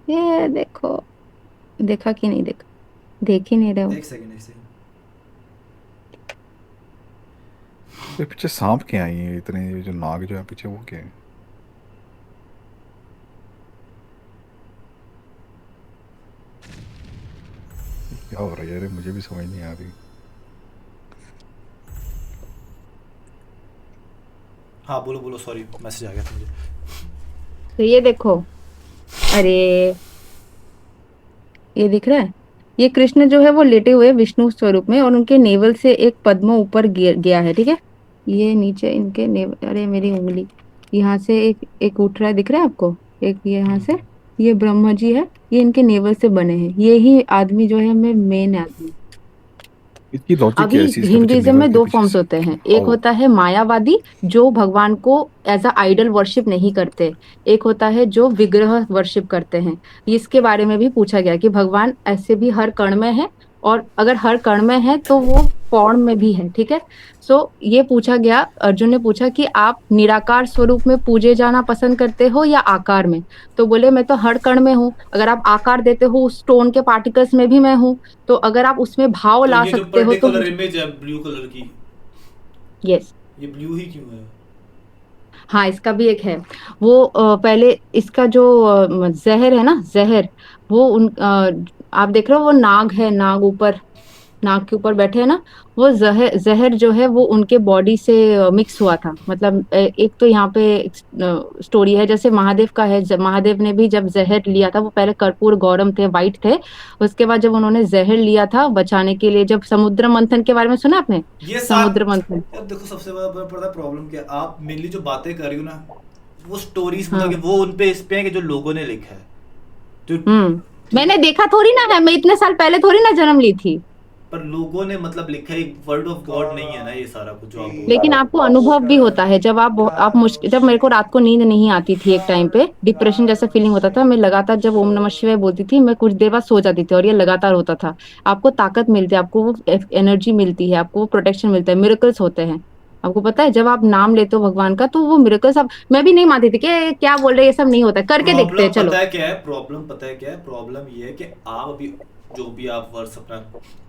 ये देखो, देखा कि नहीं देखा, देख ही नहीं रहे हो। एक सेकंड ये पीछे सांप क्या आई है इतने, ये जो नाग जो है पीछे, वो क्या है? क्या हो रहा है यार, मुझे भी समझ नहीं आ रही। हाँ बोलो बोलो, सॉरी मैसेज आ गया था मुझे। तो ये देखो, अरे ये दिख रहा है, ये कृष्ण जो है वो लेटे हुए विष्णु स्वरूप में, और उनके नेवल से एक पद्म ऊपर गया है, ठीक है। ये नीचे इनके नेवल, अरे मेरी उंगली, यहाँ से एक एक उठ रहा है, दिख रहा है आपको, एक ये यहाँ से, ये ब्रह्मा जी है, ये इनके नेवल से बने हैं। ये ही आदमी जो है मेन आदमी। इसकी लॉजिक अभी कैसी, इसके पीछे हिंदुइज्म नेवल में के 2 पीछे फॉर्म्स होते हैं, एक आओ। होता है मायावादी, जो भगवान को एज अ आइडल वर्शिप नहीं करते, एक होता है जो विग्रह वर्शिप करते हैं। इसके बारे में भी पूछा गया कि भगवान ऐसे भी हर कण में है, और अगर हर कण में है तो वो फॉर्म में भी है, ठीक है। सो ये पूछा गया, अर्जुन ने पूछा कि आप निराकार स्वरूप में पूजे जाना पसंद करते हो या आकार में। तो बोले मैं तो हर कण में हूँ, अगर आप आकार देते हो उस स्टोन के पार्टिकल्स में भी मैं हूँ, तो अगर आप उसमें भाव तो ला ये जो सकते हो तो पर्टिकुलर इमेज है ब्लू कलर की, यस। ये ब्लू ही क्यों है? हाँ, इसका भी एक है, वो पहले इसका जो जहर है ना, जहर, वो आप देख रहे हो वो नाग है, नाग ऊपर, नाग के ऊपर बैठे हैं ना, वो जहर जहर जो है वो उनके बॉडी से मिक्स हुआ था। मतलब एक तो यहाँ पे स्टोरी है, जैसे महादेव का है, महादेव ने भी जब जहर लिया था, वो पहले कर्पूर गौरम थे, वाइट थे, उसके बाद जब उन्होंने जहर लिया था बचाने के लिए, जब समुद्र मंथन के बारे में सुना आपने, ये समुद्र मंथन। यार देखो, सबसे बड़ा प्रॉब्लम क्या है, आप मेनली जो बातें कर रही हो ना, वो स्टोरीज हाँ। मतलब कि वो उन पे इस पे है कि जो लोगों ने लिखा है, जो मैंने देखा थोड़ी ना है, मैं इतने साल पहले थोड़ी ना जन्म ली थी, पर लोगों ने मतलब लिखा है, एक वर्ड ऑफ गॉड नहीं है ना ये सारा कुछ जो आप बोल रहे लेकिन आपको अनुभव भी होता है जब आप मुश्किल, जब मेरे को रात को नींद नहीं आती थी, एक टाइम पे डिप्रेशन जैसा फीलिंग होता था, मैं लगातार जब ओम नमः शिवाय बोलती थी, मैं कुछ देर बाद सो जाती थी, और ये लगातार होता था। आपको ताकत मिलती है, आपको वो एनर्जी मिलती है, आपको वो प्रोटेक्शन मिलता है, मिरेकल्स होते हैं। आपको पता है जब आप नाम लेते हो भगवान का, तो वो मिरेकल्स, आप, मैं भी नहीं मानती थी कि क्या बोल रहे, ये सब नहीं होता है, करके देखते हैं, चलो। पता है क्या है प्रॉब्लम, पता है क्या है प्रॉब्लम, ये है कि आप अभी जो भी आप वर्ड्स अपना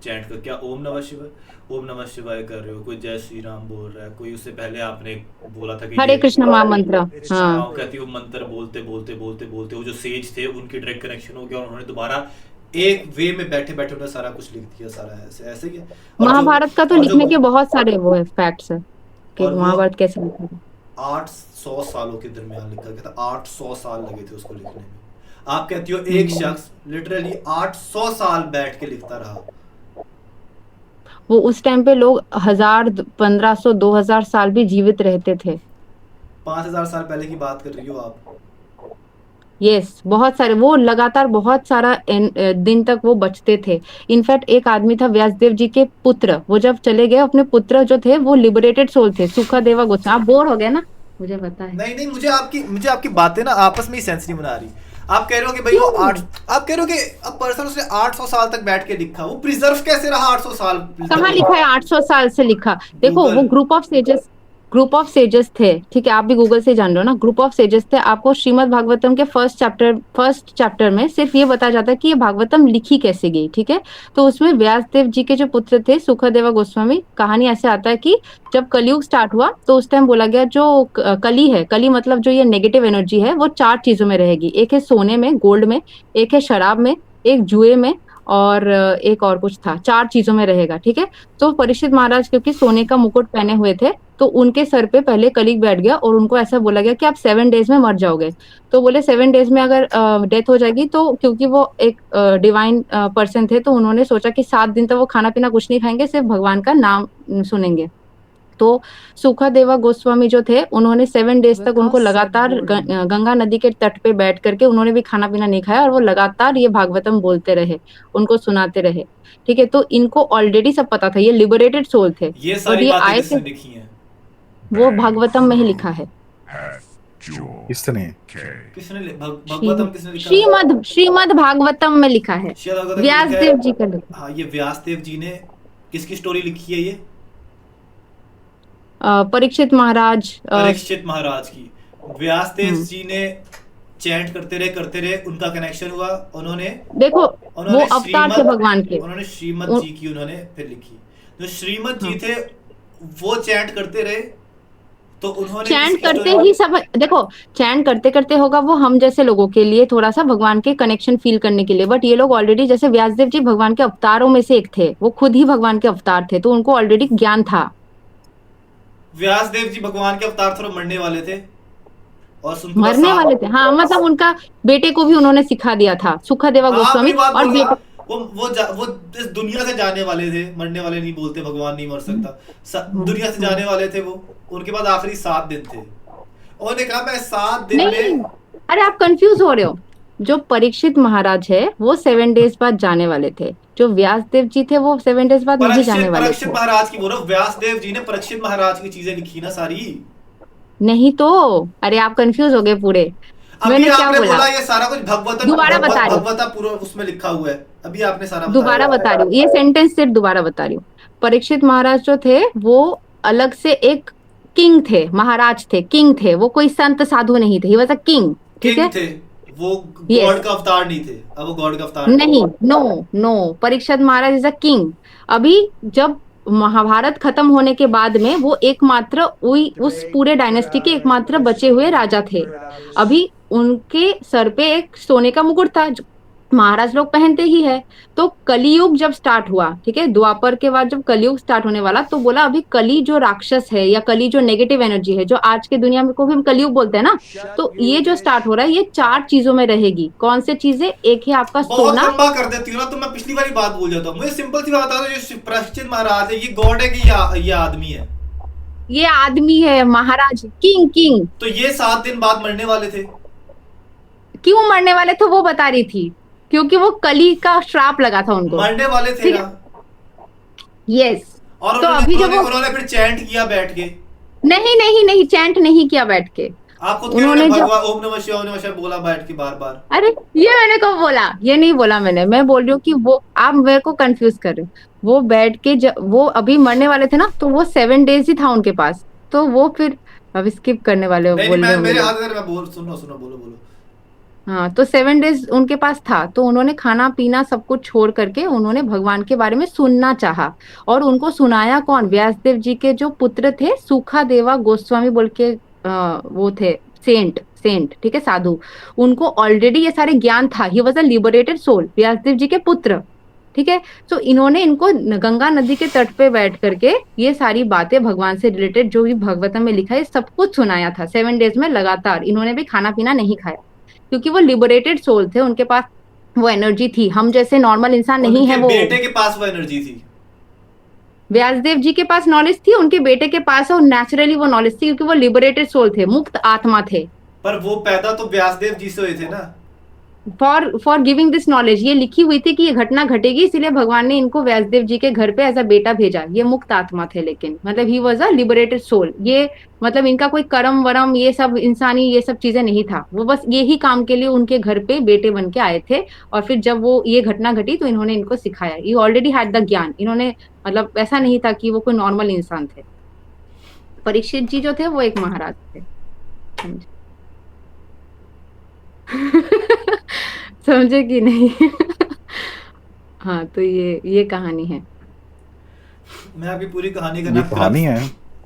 चैंट कर, क्या ओम नमः शिवाय कर रहे हो, कोई जय श्री राम बोल रहा है, कोई उससे पहले आपने बोला था कि हरे कृष्ण महामंत्र, हाँ, कहती वो मंत्र बोलते बोलते बोलते बोलते वो जो सेज थे उनकी डायरेक्ट कनेक्शन हो गया, और उन्होंने दोबारा एक वे में बैठे बैठे उन्होंने सारा कुछ लिख दिया, सारा ऐसे ऐसे ही है। महाभारत का तो लिखने के बहुत सारे वो है फैक्ट्स है कि महाभारत कैसे लिखा था। 800 सालों के दरमियान लिखा गया था, 800 साल लगे थे उसको लिखने में। आप कहती हो एक शख्स लिटरली 800 साल बैठ के लिखता रहा। वो उस टाइम पे लोग 1000, 1500, 2000 साल भी जीवित रहते थे। 5000 साल पहले की बात कर रही हो आप। यस, बहुत सारे, वो लगातार बहुत सारा दिन तक वो बचते थे। इनफैक्ट एक आदमी था व्यासदेव जी के पुत्र, वो जब चले गए अपने पुत्र जो थे वो लिबरेटेड सोल थे, सुखदेवा गोस्वामी। आप बोर हो गए ना, मुझे पता है। नहीं नहीं, मुझे आपकी बातें ना आपस में ही सेंस नहीं बना रही। आप कह रहे हो कि भाई वो आप कह रहे हो कि अब पर्सन उसने 800 साल तक बैठ के लिखा, वो प्रिजर्व कैसे रहा 800 साल? कहाँ लिखा है 800 साल से लिखा? देखो वो ग्रुप ऑफ सेजेस थे, ठीक है, आप भी गूगल से जान रहे हो ना, ग्रुप ऑफ सेजेस थे। आपको श्रीमद् भागवतम के फर्स्ट चैप्टर में सिर्फ ये बताया जाता है कि ये भागवतम लिखी कैसे गई, ठीक है। तो उसमें व्यासदेव जी के जो पुत्र थे सुखदेवा गोस्वामी, कहानी ऐसे आता है कि जब कलयुग स्टार्ट हुआ तो उस टाइम बोला गया जो कली है, कली मतलब जो ये नेगेटिव एनर्जी है, वो 4 चीजों में रहेगी। एक है सोने में, गोल्ड में, एक है शराब में, एक जुए में, और एक और कुछ था, 4 चीजों में रहेगा, ठीक है। तो परीक्षित महाराज क्योंकि सोने का मुकुट पहने हुए थे, तो उनके सर पे पहले कलयुग बैठ गया और उनको ऐसा बोला गया कि आप 7 डेज में मर जाओगे। तो बोले 7 डेज में अगर डेथ हो जाएगी, तो क्योंकि वो एक डिवाइन पर्सन थे, तो उन्होंने सोचा कि 7 दिन तक वो खाना पीना कुछ नहीं खाएंगे, सिर्फ भगवान का नाम सुनेंगे। तो सुखदेवा गोस्वामी जो थे, उन्होंने 7 डेज तक उनको लगातार गंगा नदी के तट पे बैठ करके उन्होंने भी खाना पीना नहीं खाया, और वो लगातार ये भागवतम बोलते रहे, उनको सुनाते रहे, ठीक है। तो इनको ऑलरेडी सब पता था, ये लिबरेटेड सोल थे। ये और सारी ये बातें आए किसने थे, लिखी हैं? वो भागवतम में ही लिखा है। किसने? भगवतम किसने लिखा? श्रीमद् भागवतम में लिखा है, श्रीमद् भागवतम व्यासदेव जी का लिखा। हाँ, ये व्यासदेव जी ने किसकी स्टोरी लिखी है? ये परीक्षित महाराज की। व्यासदेव जी ने चैंट करते रहे, उनका कनेक्शन हुआ। उन्होंने देखो वो अवतार थे भगवान के, उन्होंने श्रीमद् जी की उन्होंने फिर लिखी। जो श्रीमद् जी थे वो चैंट करते रहे, तो उन्होंने चैंट करते ही सब, देखो चैंट करते करते होगा वो हम जैसे लोगों के लिए थोड़ा सा भगवान के कनेक्शन फील करने के लिए, बट ये लोग ऑलरेडी, जैसे व्यासदेव जी भगवान के अवतारों में से एक थे, वो खुद ही भगवान के अवतार थे, तो उनको ऑलरेडी ज्ञान था। व्यासदेव जी भगवान के अवतार थोड़ा मरने वाले थे और मरने वाले थे, हाँ, मतलब उनका बेटे को भी उन्होंने सिखा दिया था, सुखदेवा गोस्वामी। और वो इस दुनिया से जाने वाले थे, मरने वाले नहीं बोलते, भगवान नहीं मर सकता, दुनिया से जाने वाले थे वो। उनके बाद आखिरी 7 दिन थे, उन्होंने कहा मैं 7 दिन में। अरे आप कंफ्यूज हो रहे हो, जो परीक्षित महाराज है वो 7 डेज बाद जाने वाले थे, जो व्यासदेव जी थे वो 7 डेज बाद नहीं जाने वाले थे। परीक्षित महाराज की बोलो, व्यासदेव जी ने परीक्षित महाराज की चीजें लिखी ना सारी। नहीं तो, अरे आप कंफ्यूज हो गए पूरे। मैंने क्या बोला? ये सारा कुछ भगवतम दोबारा बता रही हूँ, भगवता पूरा उसमें लिखा हुआ है। अभी आपने सारा दोबारा बता रही हूँ, ये सेंटेंस सिर्फ दोबारा बता रही हूँ। परीक्षित महाराज जो थे वो अलग से एक किंग थे, महाराज थे, किंग थे, वो कोई संत साधु नहीं थे, ही वाज अ किंग, ठीक है। थे वो गॉड का अवतार नहीं थे। अब वो गॉड का अवतार नहीं, no, Parikshit Maharaj is a king. अभी जब महाभारत खत्म होने के बाद में वो एकमात्र उस पूरे डायनेस्टी के एकमात्र बचे हुए राजा थे। अभी उनके सर पे एक सोने का मुकुट था, महाराज लोग पहनते ही है। तो कलियुग जब स्टार्ट हुआ, ठीक है, द्वापर के बाद जब कलियुग स्टार्ट होने वाला, तो बोला अभी कली जो राक्षस है या कली जो नेगेटिव एनर्जी है, जो आज के दुनिया में को भी हम कलियुग बोलते हैं ना, तो ये जो स्टार्ट हो रहा है ये 4 चीजों में रहेगी। कौन से चीजें? एक है आपका सोना। बहुत लंबा कर देती हूँ ना, तो मैं पिछली वाली बात भूल जाता हूँ। मुझे सिंपल सी बात बता दो, जो परीक्षित महाराज है ये गॉड है कि ये आदमी है? ये आदमी है, महाराज, किंग। तो ये 7 दिन बाद मरने वाले थे। क्यों मरने वाले थे वो बता रही थी, क्योंकि वो कली का श्राप लगा था उनको, मरने वाले थे ना। यस। और तो अभी जब उन्होंने फिर चैंट किया बैठ के? नहीं, चैंट नहीं किया बैठ के। आप खुद उन्होंने भगवान ओम नमः शिवाय बोला बैठ के बार-बार। अरे ये मैंने कब बोला? ये नहीं बोला मैंने। मैं बोल रही हूँ कि वो, आप मेरे को कंफ्यूज कर रहे हो। वो बैठ के वो अभी मरने वाले थे ना, तो वो 7 डेज ही था उनके पास, तो वो फिर अब स्किप करने वाले हो। मेरे हाथ में मैं बोल, सुनो बोलो। हाँ, तो 7 डेज उनके पास था, तो उन्होंने खाना पीना सब कुछ छोड़ करके उन्होंने भगवान के बारे में सुनना चाहा। और उनको सुनाया कौन? व्यासदेव जी के जो पुत्र थे, सुखदेवा गोस्वामी बोल के वो थे, सेंट, ठीक है, साधु। उनको ऑलरेडी ये सारे ज्ञान था। He was a liberated soul, Vyasadev ji के पुत्र, ठीक है। तो इन्होंने इनको गंगा नदी के तट पे बैठ करके ये सारी बातें भगवान से रिलेटेड जो भी भागवतम में लिखा है सब कुछ सुनाया था। 7 डेज में लगातार इन्होंने भी खाना पीना नहीं खाया, क्योंकि वो लिबरेटेड सोल थे, उनके पास वो एनर्जी थी, हम जैसे नॉर्मल इंसान नहीं है। उनके वो बेटे के पास वो एनर्जी थी। व्यासदेव जी के पास नॉलेज थी, उनके बेटे के पास और नेचुरली वो नॉलेज थी, क्योंकि वो लिबरेटेड सोल थे, मुक्त आत्मा थे। पर वो पैदा तो व्यासदेव जी से हुए थे ना। फॉर गिविंग दिस नॉलेज, ये लिखी हुई थी कि ये घटना घटेगी, इसीलिए भगवान ने इनको व्यासदेव जी के घर पे एज अ बेटा भेजा। ये मुक्त आत्मा थे, लेकिन मतलब he was a liberated soul. ये मतलब इनका कोई कर्म वरम ये सब इंसानी ये सब चीजें नहीं था, वो बस यही काम के लिए उनके घर पे बेटे बन के आए थे। और फिर जब वो ये घटना घटी तो इन्होंने इनको सिखाया, ये ऑलरेडी हैड द ज्ञान। इन्होंने मतलब ऐसा नहीं था कि वो कोई नॉर्मल इंसान थे। परीक्षित जी जो थे वो एक महाराज थे। समझे कि नहीं? हाँ, तो ये कहानी है। मैं आपकी पूरी कहानी का ये नाम कहानी है।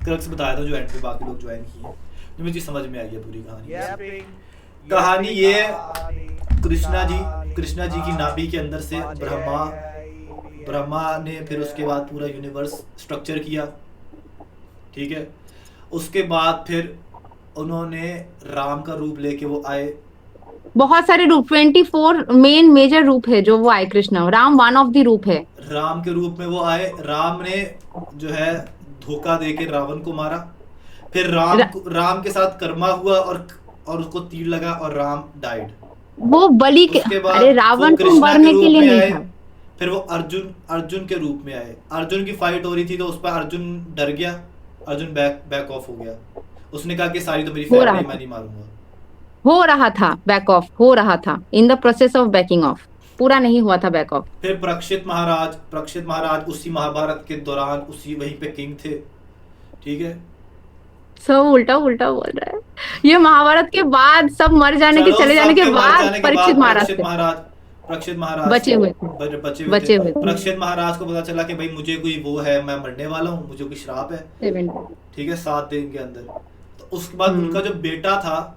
क्रक्स बताया था जो एंड पे बाकी लोग ज्वाइन किए, जो मुझे समझ में आई है पूरी कहानी। Yapping. कहानी ये है, कृष्णा जी की नाभि के अंदर से ब्रह्मा ने फिर उसके बाद पूरा यूनिवर्स स्ट्रक्चर किया, ठीक है। उसके बाद फिर उन्होंने राम का रूप लेके वो आए। बहुत सारे रूप, 24 मेन मेजर रूप है जो वो आए Krishna. Ram one of the रूप है। राम के रूप में वो आए। राम ने जो है धोखा देके रावण को मारा। फिर राम के साथ कर्मा हुआ और उसको तीर लगा और राम डाइड। वो बलि के, उसके बाद अरे रावण वो को कृष्णा मरने रूप के लिए में नहीं आए। था। फिर वो अर्जुन के रूप में आए। अर्जुन की फाइट हो रही थी तो उस पर अर्जुन डर गया, अर्जुन बैक ऑफ हो गया। उसने कहा कि सारी तो मेरी हो रहा फैमिली, था। मैं नहीं मारूंगा। हो रहा था बैक ऑफ, हो रहा था, in the process of banking of, पूरा नहीं हुआ था बैक ऑफ। फिर परीक्षित महाराज उसी महाभारत के दौरान उसी वहीं पे किंग थे, ठीक है। सब उल्टा उल्टा बोल रहा है। ये महाभारत के बाद सब मर जाने के, चलो, चले जाने के सबके मर बाद जाने के परीक्षित बाद महाराज थे। परीक्षित महाराज बचे हुए थे। बचे हुए थे। परीक्षित महाराज को पता चला कि भाई मुझे कोई वो है, मैं मरने वाला हूँ, मुझे कोई श्राप है, 7 ठीक है, 7 दिन के अंदर। तो उसके बाद उनका जो बेटा था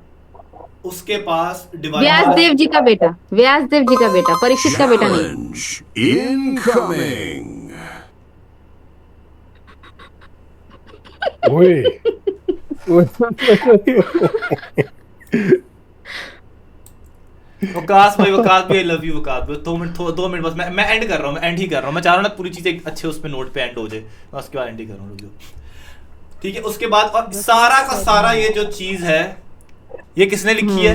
उसके पास व्यासदेव जी का बेटा, व्यासदेव जी का बेटा, परीक्षित का बेटा नहीं। Incoming. ओए वकास भाई आई लव यू वकास भाई। 2 मिनट बस, मैं एंड कर रहा हूँ, मैं एंड ही कर रहा हूँ। मैं चाह रहा हूँ ना पूरी चीज एक अच्छे उस पे नोट पे एंड हो जाए, मैं उसके बाद एंड ही कर रहा हूँ, रुक जाओ, ठीक है। उसके बाद और सारा का सारा ये जो चीज है ये किसने लिखी है?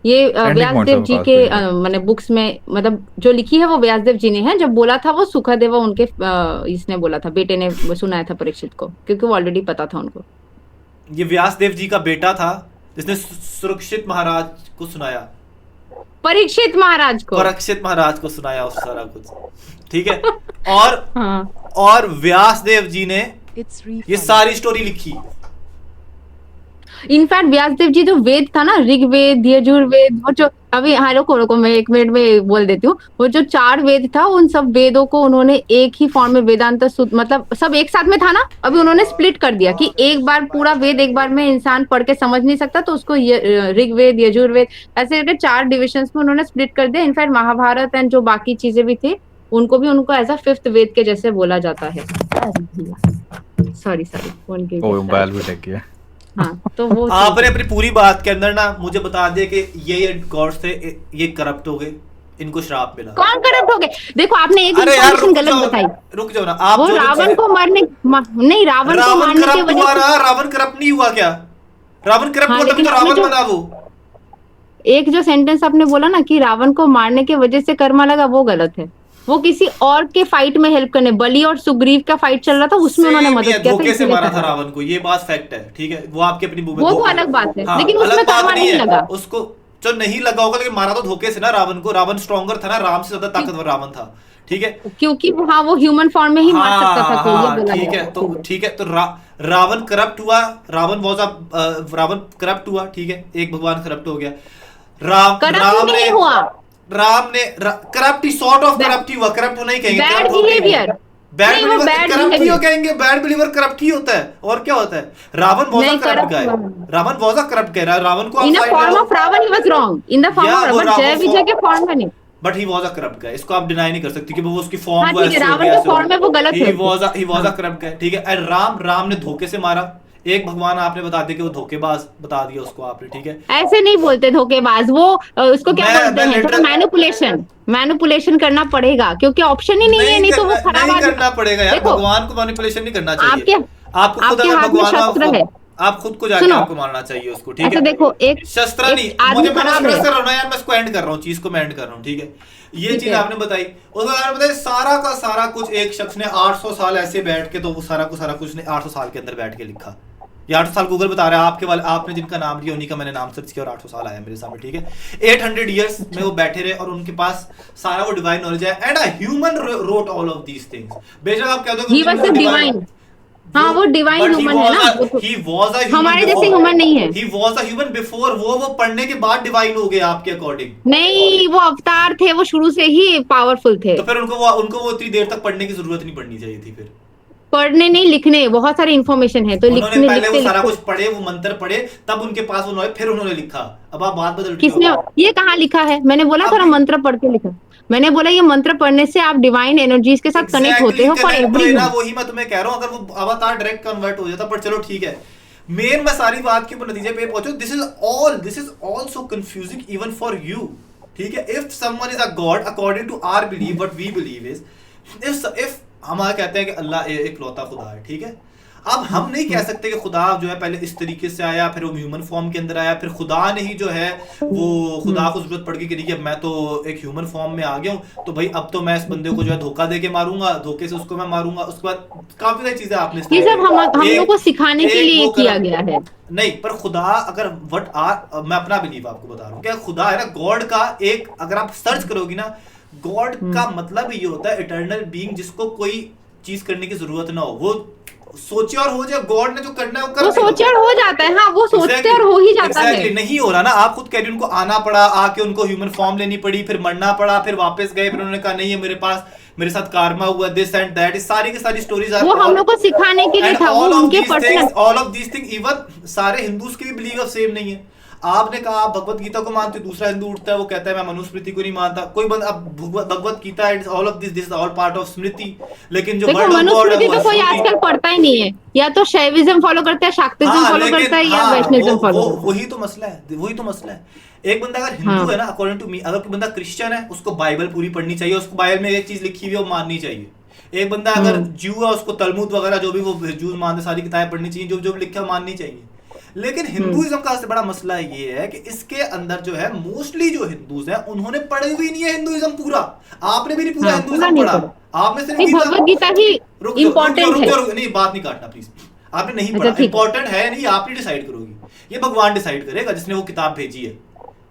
ये Ending व्यासदेव points जी है के वकास मैंने बुक्स में, मतलब जो लिखी है वो व्यासदेव जी ने है। जब बोला था वो सुखदेव उनके इसने बोला था, बेटे ने सुनाया था परीक्षित को, क्योंकि वो ऑलरेडी पता था उनको। ये व्यासदेव जी का बेटा था जिसने सुरक्षित महाराज को सुनाया, परीक्षित महाराज को, परीक्षित महाराज को सुनाया उस सारा कुछ, ठीक है। और हाँ, और व्यासदेव जी ने ये सारी स्टोरी लिखी। इनफैक्ट व्यासदेव जी जो वेद था ना, ऋग्वेद, यजुर्वेद, वो जो अभी, हाँ रोको मैं 1 मिनट में बोल देती हूँ। वो जो 4 वेद था, उन सब वेदों को उन्होंने एक ही फॉर्म में वेदांत मतलब सब एक साथ में था ना, अभी उन्होंने स्प्लिट कर दिया कि एक बार पूरा वेद एक बार में इंसान पढ़ के समझ नहीं सकता, तो उसको ऋग्वेद, यजुर्वेद ऐसे करके 4 डिविजन्स में उन्होंने स्प्लिट कर दिया। इनफैक्ट महाभारत एंड जो बाकी चीजें भी थी उनको भी उनको एज अ 5th वेद के जैसे बोला जाता है। सॉरी उनके ओ मोबाइल भी लग गया। हाँ, तो वो आपने अपनी पूरी बात के अंदर ना मुझे बता दिया कि ये गॉड्स थे, ये करप्ट हो गए, इनको श्राप मिला। कौन करप्ट हो गए? देखो आपने एक अरे यार इन्फॉर्मेशन गलत बताई। रुक जाओ ना आप। वो जो रावण को मारने नहीं, रावण को मारने की करप्ट हुआ वजह ना, रावण करप्ट नहीं हुआ क्या? रावण करप्ट हाँ, हुआ तभी तो लेकिन रावण जो- बना वो। एक जो सेंटेंस आपने बोला ना कि रावण को मारने की वजह से कर्मा लगा, वो गलत है। वो किसी और के फाइट में हेल्प करने, बलि और सुग्रीव का फाइट चल रहा था, उसमें उन्होंने मदद किया था, धोखे से इसीलिए मारा था कर्मा। रावण को, ये बात फैक्ट है, ठीक है। वो आपके अपनी वो तो अलग बात है, लेकिन उसमें अलग बात कर्मा नहीं है। लगा। उसको जो नहीं लगा होगा, लेकिन मारा तो धोखे से ना रावण को। रावण स्ट्रॉन्गर था ना, राम से ज्यादा ताकतवर रावण था, ठीक है। क्योंकि हाँ, वो ह्यूमन फॉर्म में ही मार सकता था कोई, ये बोला ठीक गया। है, तो ठीक है, तो रावण करप्ट हुआ, रावण करप्ट हुआ, ठीक है। एक भगवान करप्ट हो गया। करप्ट नहीं हुआ, राम ने करप्ट ही, सॉर्ट ऑफ करप्ट ही हुआ। करप्ट नहीं कहेंगे, बैड corrupt हो गए। बिहेवियर। बैड नहीं, वो बिलीवर bad करप्ट ही behavior। कहेंगे, बैड बिलीवर करप्ट ही होता है, और क्या होता है? रावण वाज अ नहीं, करप्ट corrupt गाय, हुआ। Ravan was a corrupt guy. Ravan को in the form of Ravan he was wrong, in the form Yeah, of वो बट जय रावण विजय के फॉर्म में नहीं। But he was a corrupt guy, इसको आप डिनाई नहीं कर सकते कि वो उसकी फॉर्म हाँ, वो ठीक है, ऐसे हो रावण गया, के ऐसे हो फॉर्म में वो गलत गया। है। ही वाज अ करप्ट गाय, ठीक है। एंड राम ने धोखे से मारा, एक भगवान आपने बता दिया कि वो धोखेबाज बता दिया उसको आपने, ठीक है। ऐसे नहीं बोलते धोखेबाज, वो उसको क्या मैं बोलते हैं, थोड़ा literal- मैनिपुलेशन करना पड़ेगा, क्योंकि ऑप्शन ही नहीं है, नहीं तो वो खराब नहीं आदमी। करना पड़ेगा यार, देखो, भगवान को मैनिपुलेशन नहीं करना चाहिए। आपके आपको खुद आपके अगर हाथ में भगवान शस्त्र है। आप खुद को जाके सुनो, आपको मारना चाहिए उसको, ठीक ऐसे है। देखो, एक शस्त्र एक नहीं, आदमी मुझे मैं खराब है। स्ट्रेस कर रहा हूं ना यार, मैं इसको एंड कर रहा हूँ, चीज को मैं एंड कर रहा हूँ, ठीक है। ये ठीक चीज है। आपने बताई, उसके बाद आपने बताया सारा का सारा कुछ एक शख्स ने 800 साल ऐसे बैठ के, तो वो सारा कुछ ने 800 साल के अंदर बैठ के लिखा। ये 800 साल गूगल बता रहा है, आपके वाले आपने जिनका नाम लिया उन्हीं का मैंने नाम सर्च किया और 800 साल आया मेरे सामने, ठीक है। 800 ईयर्स में वो बैठे रहे और उनके पास सारा वो डिवाइन नॉलेज है, and a human wrote all of these things. बेशक आप कह दो ही वाज अ डिवाइन, हाँ वो डिवाइन ह्यूमन है ना, he was a human हमारे जैसे before. ह्यूमन नहीं है। He was a human before, वो पढ़ने के बाद डिवाइन हो गए आपके अकॉर्डिंग। नहीं, वो अवतार थे, वो शुरू से ही पावरफुल थे। तो फिर उनको वो इतनी देर तक पढ़ने की जरूरत नहीं पड़नी चाहिए थी फिर। पढ़ने नहीं, लिखने, बहुत सारी इन्फॉर्मेशन है, तो उन्होंने लिखने पहले वो लिखते सारा लिखते कुछ पढ़े, वो मंत्र पढ़े, तब उनके पास वो नॉलेज, फिर उन्होंने लिखा। अब आप बात बदल रही किसने, हो। ये कहाँ लिखा है? मैंने बोला अब थोड़ा भी- मंत्र पढ़ के लिखा। मैंने बोला ये मंत्र पढ़ने से आप डिवाइन एनर्जीज के साथ कनेक्ट होते हो फॉर Exactly, एवरी ना वही मैं तुम्हें कह रहा हूँ, अगर वो अवतार डायरेक्ट कन्वर्ट हो जाता, पर चलो ठीक है। मेन मैं सारी बात के ऊपर नतीजे पे पहुंचू, this is also confusing even for you, ठीक है। If someone is a god according to our believe, what we believe is, if हमारा कहते हैं कि अल्लाह इकलौता खुदा है, ठीक है। अब हम नहीं कह सकते कि खुदा जो है पहले इस तरीके से आया, फिर वो ह्यूमन फॉर्म के अंदर आया, फिर खुदा ने ही जो है वो खुदा को जरूरत पड़ गई कि देखिए मैं तो एक ह्यूमन फॉर्म में आ गया हूँ, तो भाई अब तो मैं इस बंदे को जो है धोखा दे के मारूंगा, धोखे से उसको मैं मारूंगा। उसके बाद काफी सारी चीजें आपने ये सब हम लोग को सिखाने के लिए किया गया है। नहीं, पर खुदा अगर मैं अपना बिलीव आपको बता रहा हूँ, क्या खुदा है ना, गॉड का एक, अगर आप सर्च करोगी ना, गॉड का मतलब ये होता है इटर्नल बीइंग, जिसको कोई चीज करने की जरूरत ना हो, वो सोचे और हो जाए। गॉड ने जो करना है वो कर वो सोचे और हो जाता है, हाँ वो सोचते और हो ही जाता है। नहीं हो रहा ना, आप खुद कह रही हो, उनको आना पड़ा, आके उनको ह्यूमन फॉर्म लेनी पड़ी, फिर मरना पड़ा, फिर वापस गए, फिर उन्होंने कहा नहीं है मेरे पास, मेरे साथ कार्मा हुआ, दिस एंड दैट, इस सारी की सारी स्टोरीज वो हम लोग को सिखाने के लिए था, वो उनके personal. All of these thing, even सारे हिंदूज के भी बिलीव सेम नहीं है। आपने कहा आप भगवत गीता को मानते हो, दूसरा हिंदू उठता है वो कहता है मैं मनुस्मृति को नहीं मानता। कोई बंदा, अब Bhagavad Gita it's all of this is all part of smriti, लेकिन जो देखो वर्ड ऑफ गॉड मनुस्मृति है तो कोई आजकल पढ़ता ही नहीं है, या तो शैविज्म फॉलो करता है, शाक्तिज्म फॉलो करता है, या वैष्णविज्म फॉलो करता है। वही तो मसला है, वही तो मसला है। एक बंदा अगर हिंदू है ना, अकॉर्डिंग टू मी, अगर कोई बंदा क्रिश्चियन है, उसको बाइबल पूरी पढ़नी चाहिए, उसको बाइबल में एक चीज लिखी हुई है वो माननी चाहिए। एक बंदा अगर ज्यू है, उसको तलमुद वगैरह जो भी वो ज्यूज मानते सारी किताबें पढ़नी चाहिए, जो जो लिखा माननी चाहिए। लेकिन हिंदुइज्म का सबसे बड़ा मसला ये है कि इसके अंदर जो है मोस्टली जो हिंदूज हैं उन्होंने पढ़ी हुई नहीं है हिंदुइज्म पूरा। आपने भी नहीं पूरा हिंदुइज्म पढ़ा, आपने सिर्फ भगवत गीता ही इंपॉर्टेंट है। नहीं, बात नहीं काटना प्लीज, आपने नहीं पढ़ा, इंपॉर्टेंट है नहीं, आप नहीं डिसाइड करोगी, ये भगवान डिसाइड करेगा जिसने वो किताब भेजी है।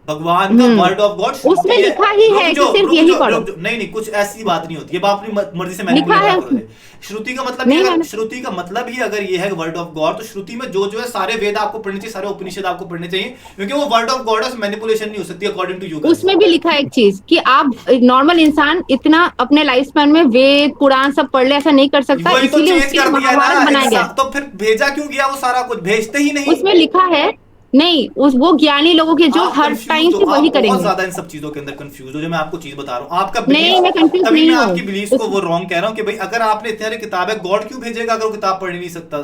भगवान का वर्ड ऑफ गॉड उसमें लिखा ही है कि सिर्फ यही पढ़ो। नहीं, कुछ ऐसी बात नहीं होती है, अपनी मर्जी से लिखा है श्रुति का मतलब ये है, श्रुति का मतलब ही अगर ये है वर्ड ऑफ गॉड, तो श्रुति में जो जो है सारे वेद आपको पढ़ने चाहिए, सारे उपनिषद आपको पढ़ने चाहिए, क्योंकि वो वर्ड ऑफ गॉड है, मैनिपुलेशन नहीं हो सकती अकॉर्डिंग टू यू। उसमें भी लिखा है एक चीज कि आप नॉर्मल इंसान इतना अपने लाइफ स्पैन में वेद पुराण सब पढ़ ले, ऐसा नहीं कर सकता, इसीलिए उसके महाभारत बनाया गया। तो फिर भेजा क्यों गया वो सारा कुछ? भेजते ही नहीं। उसमें लिखा है नहीं, वो ज्ञानी लोगों के जो हर टाइम से वही करेंगे। बहुत ज्यादा इन सब चीजों के अंदर कंफ्यूज हो, जो मैं आपको चीज बता रहा हूँ, आपका नहीं, मैं कंफ्यूज तभी नहीं मैं हूँ। आपकी बिलीफ को वो रॉन्ग कह रहा हूँ कि भाई अगर आपने इतनी सारी किताब है, गॉड क्यों भेजेगा अगर वो किताब पढ़ नहीं सकता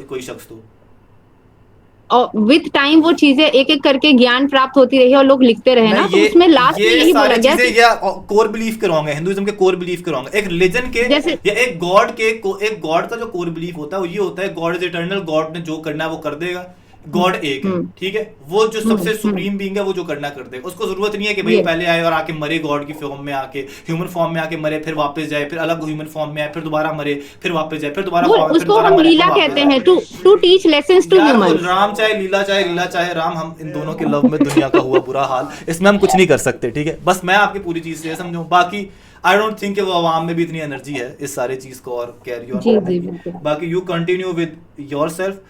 कोई शख्स? तो और विद टाइम वो चीजें एक एक करके ज्ञान प्राप्त होती रही और लोग लिखते रहे ना, तो उसमें लास्ट में यही बोला गया कि ये कोर बिलीफ के रॉन्ग है, हिंदुइज्म के कोर बिलीफ के रॉन्ग है। एक रिलीजन के या एक गॉड के, एक गॉड का जो कोर बिलीफ होता है वो ये होता है, गॉड इज इटर्नल, गॉड ने जो करना है वो कर देगा, गॉड एक है, ठीक है, वो जो सबसे सुप्रीम बीइंग है वो जो करना कर देगा, उसको जरूरत नहीं है कि भाई पहले आए और आके मरे, गॉड की फॉर्म में आके, ह्यूमन फॉर्म में आके मरे, फिर वापस जाए, फिर अलग ह्यूमन फॉर्म में आए, फिर दोबारा मरे, फिर वापस जाए, फिर दोबारा उसको हम लीला कहते हैं, to teach lessons to humans. Ram चाहे लीला चाहे राम, हम इन दोनों के लव में दुनिया का हुआ बुरा हाल, इसमें हम कुछ नहीं कर सकते, ठीक है। बस मैं आपकी पूरी चीज से समझूं, बाकी आई डोंट थिंक वो आवाम में भी इतनी एनर्जी है इस सारे चीज को और कैरी ऑन करने की। बाकी you continue with yourself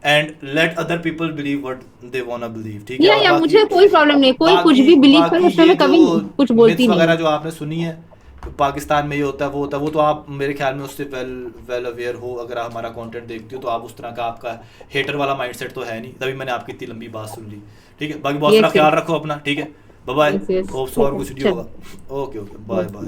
and let other people believe what they वांना believe, ठीक है। या मुझे कोई प्रॉब्लम नहीं, कोई कुछ भी बिलीव करे, उसमें मैं कभी कुछ बोलती नहीं। वगैरह जो आपने सुनी है पाकिस्तान में ये होता है वो होता है, वो तो आप मेरे ख्याल में उससे वेल अवेयर हो, अगर आप हमारा कंटेंट देखते हो तो आप उस तरह का, आपका हेटर वाला माइंडसेट तो है नहीं, तभी मैंने आपकी इतनी लंबी बात सुन ली, ठीक है। बाकी बहुत सारा ख्याल रखो अपना, ठीक है, बाय बाय, होप सो और कुछ नहीं होगा, ओके बाय बाय।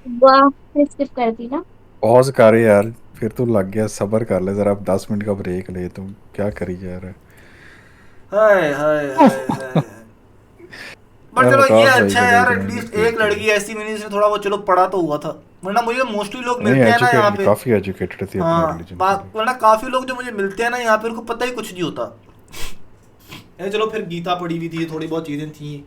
वाह स्किप कर दी ना। पॉज कर यार, फिर तू लग गया, सब्र कर ले जरा, अब 10 मिनट का ब्रेक ले, तुम क्या करी जा रहा है। हाय हाय हाय हाय। पर यार चलो ये आकाश भाई अच्छा का है यार, देखते हैं एटलीस्ट किस एक लड़की ऐसी मिली जिसने थोड़ा बहुत चलो पढ़ा तो हुआ था, वरना मुझे मोस्टली लोग नहीं, मिलते हैं ना यहाँ एजुकेटेड, पे। काफी एजुकेटेड थी अपने हाँ रिलीजन के लिए। वरना काफी लोग जो मुझे मिलते हैं ना यहाँ पे उनको पता ही कुछ नहीं होता। चलो फिर गीता पढ़ी हुई थी, थोड़ी बहुत चीजें थी,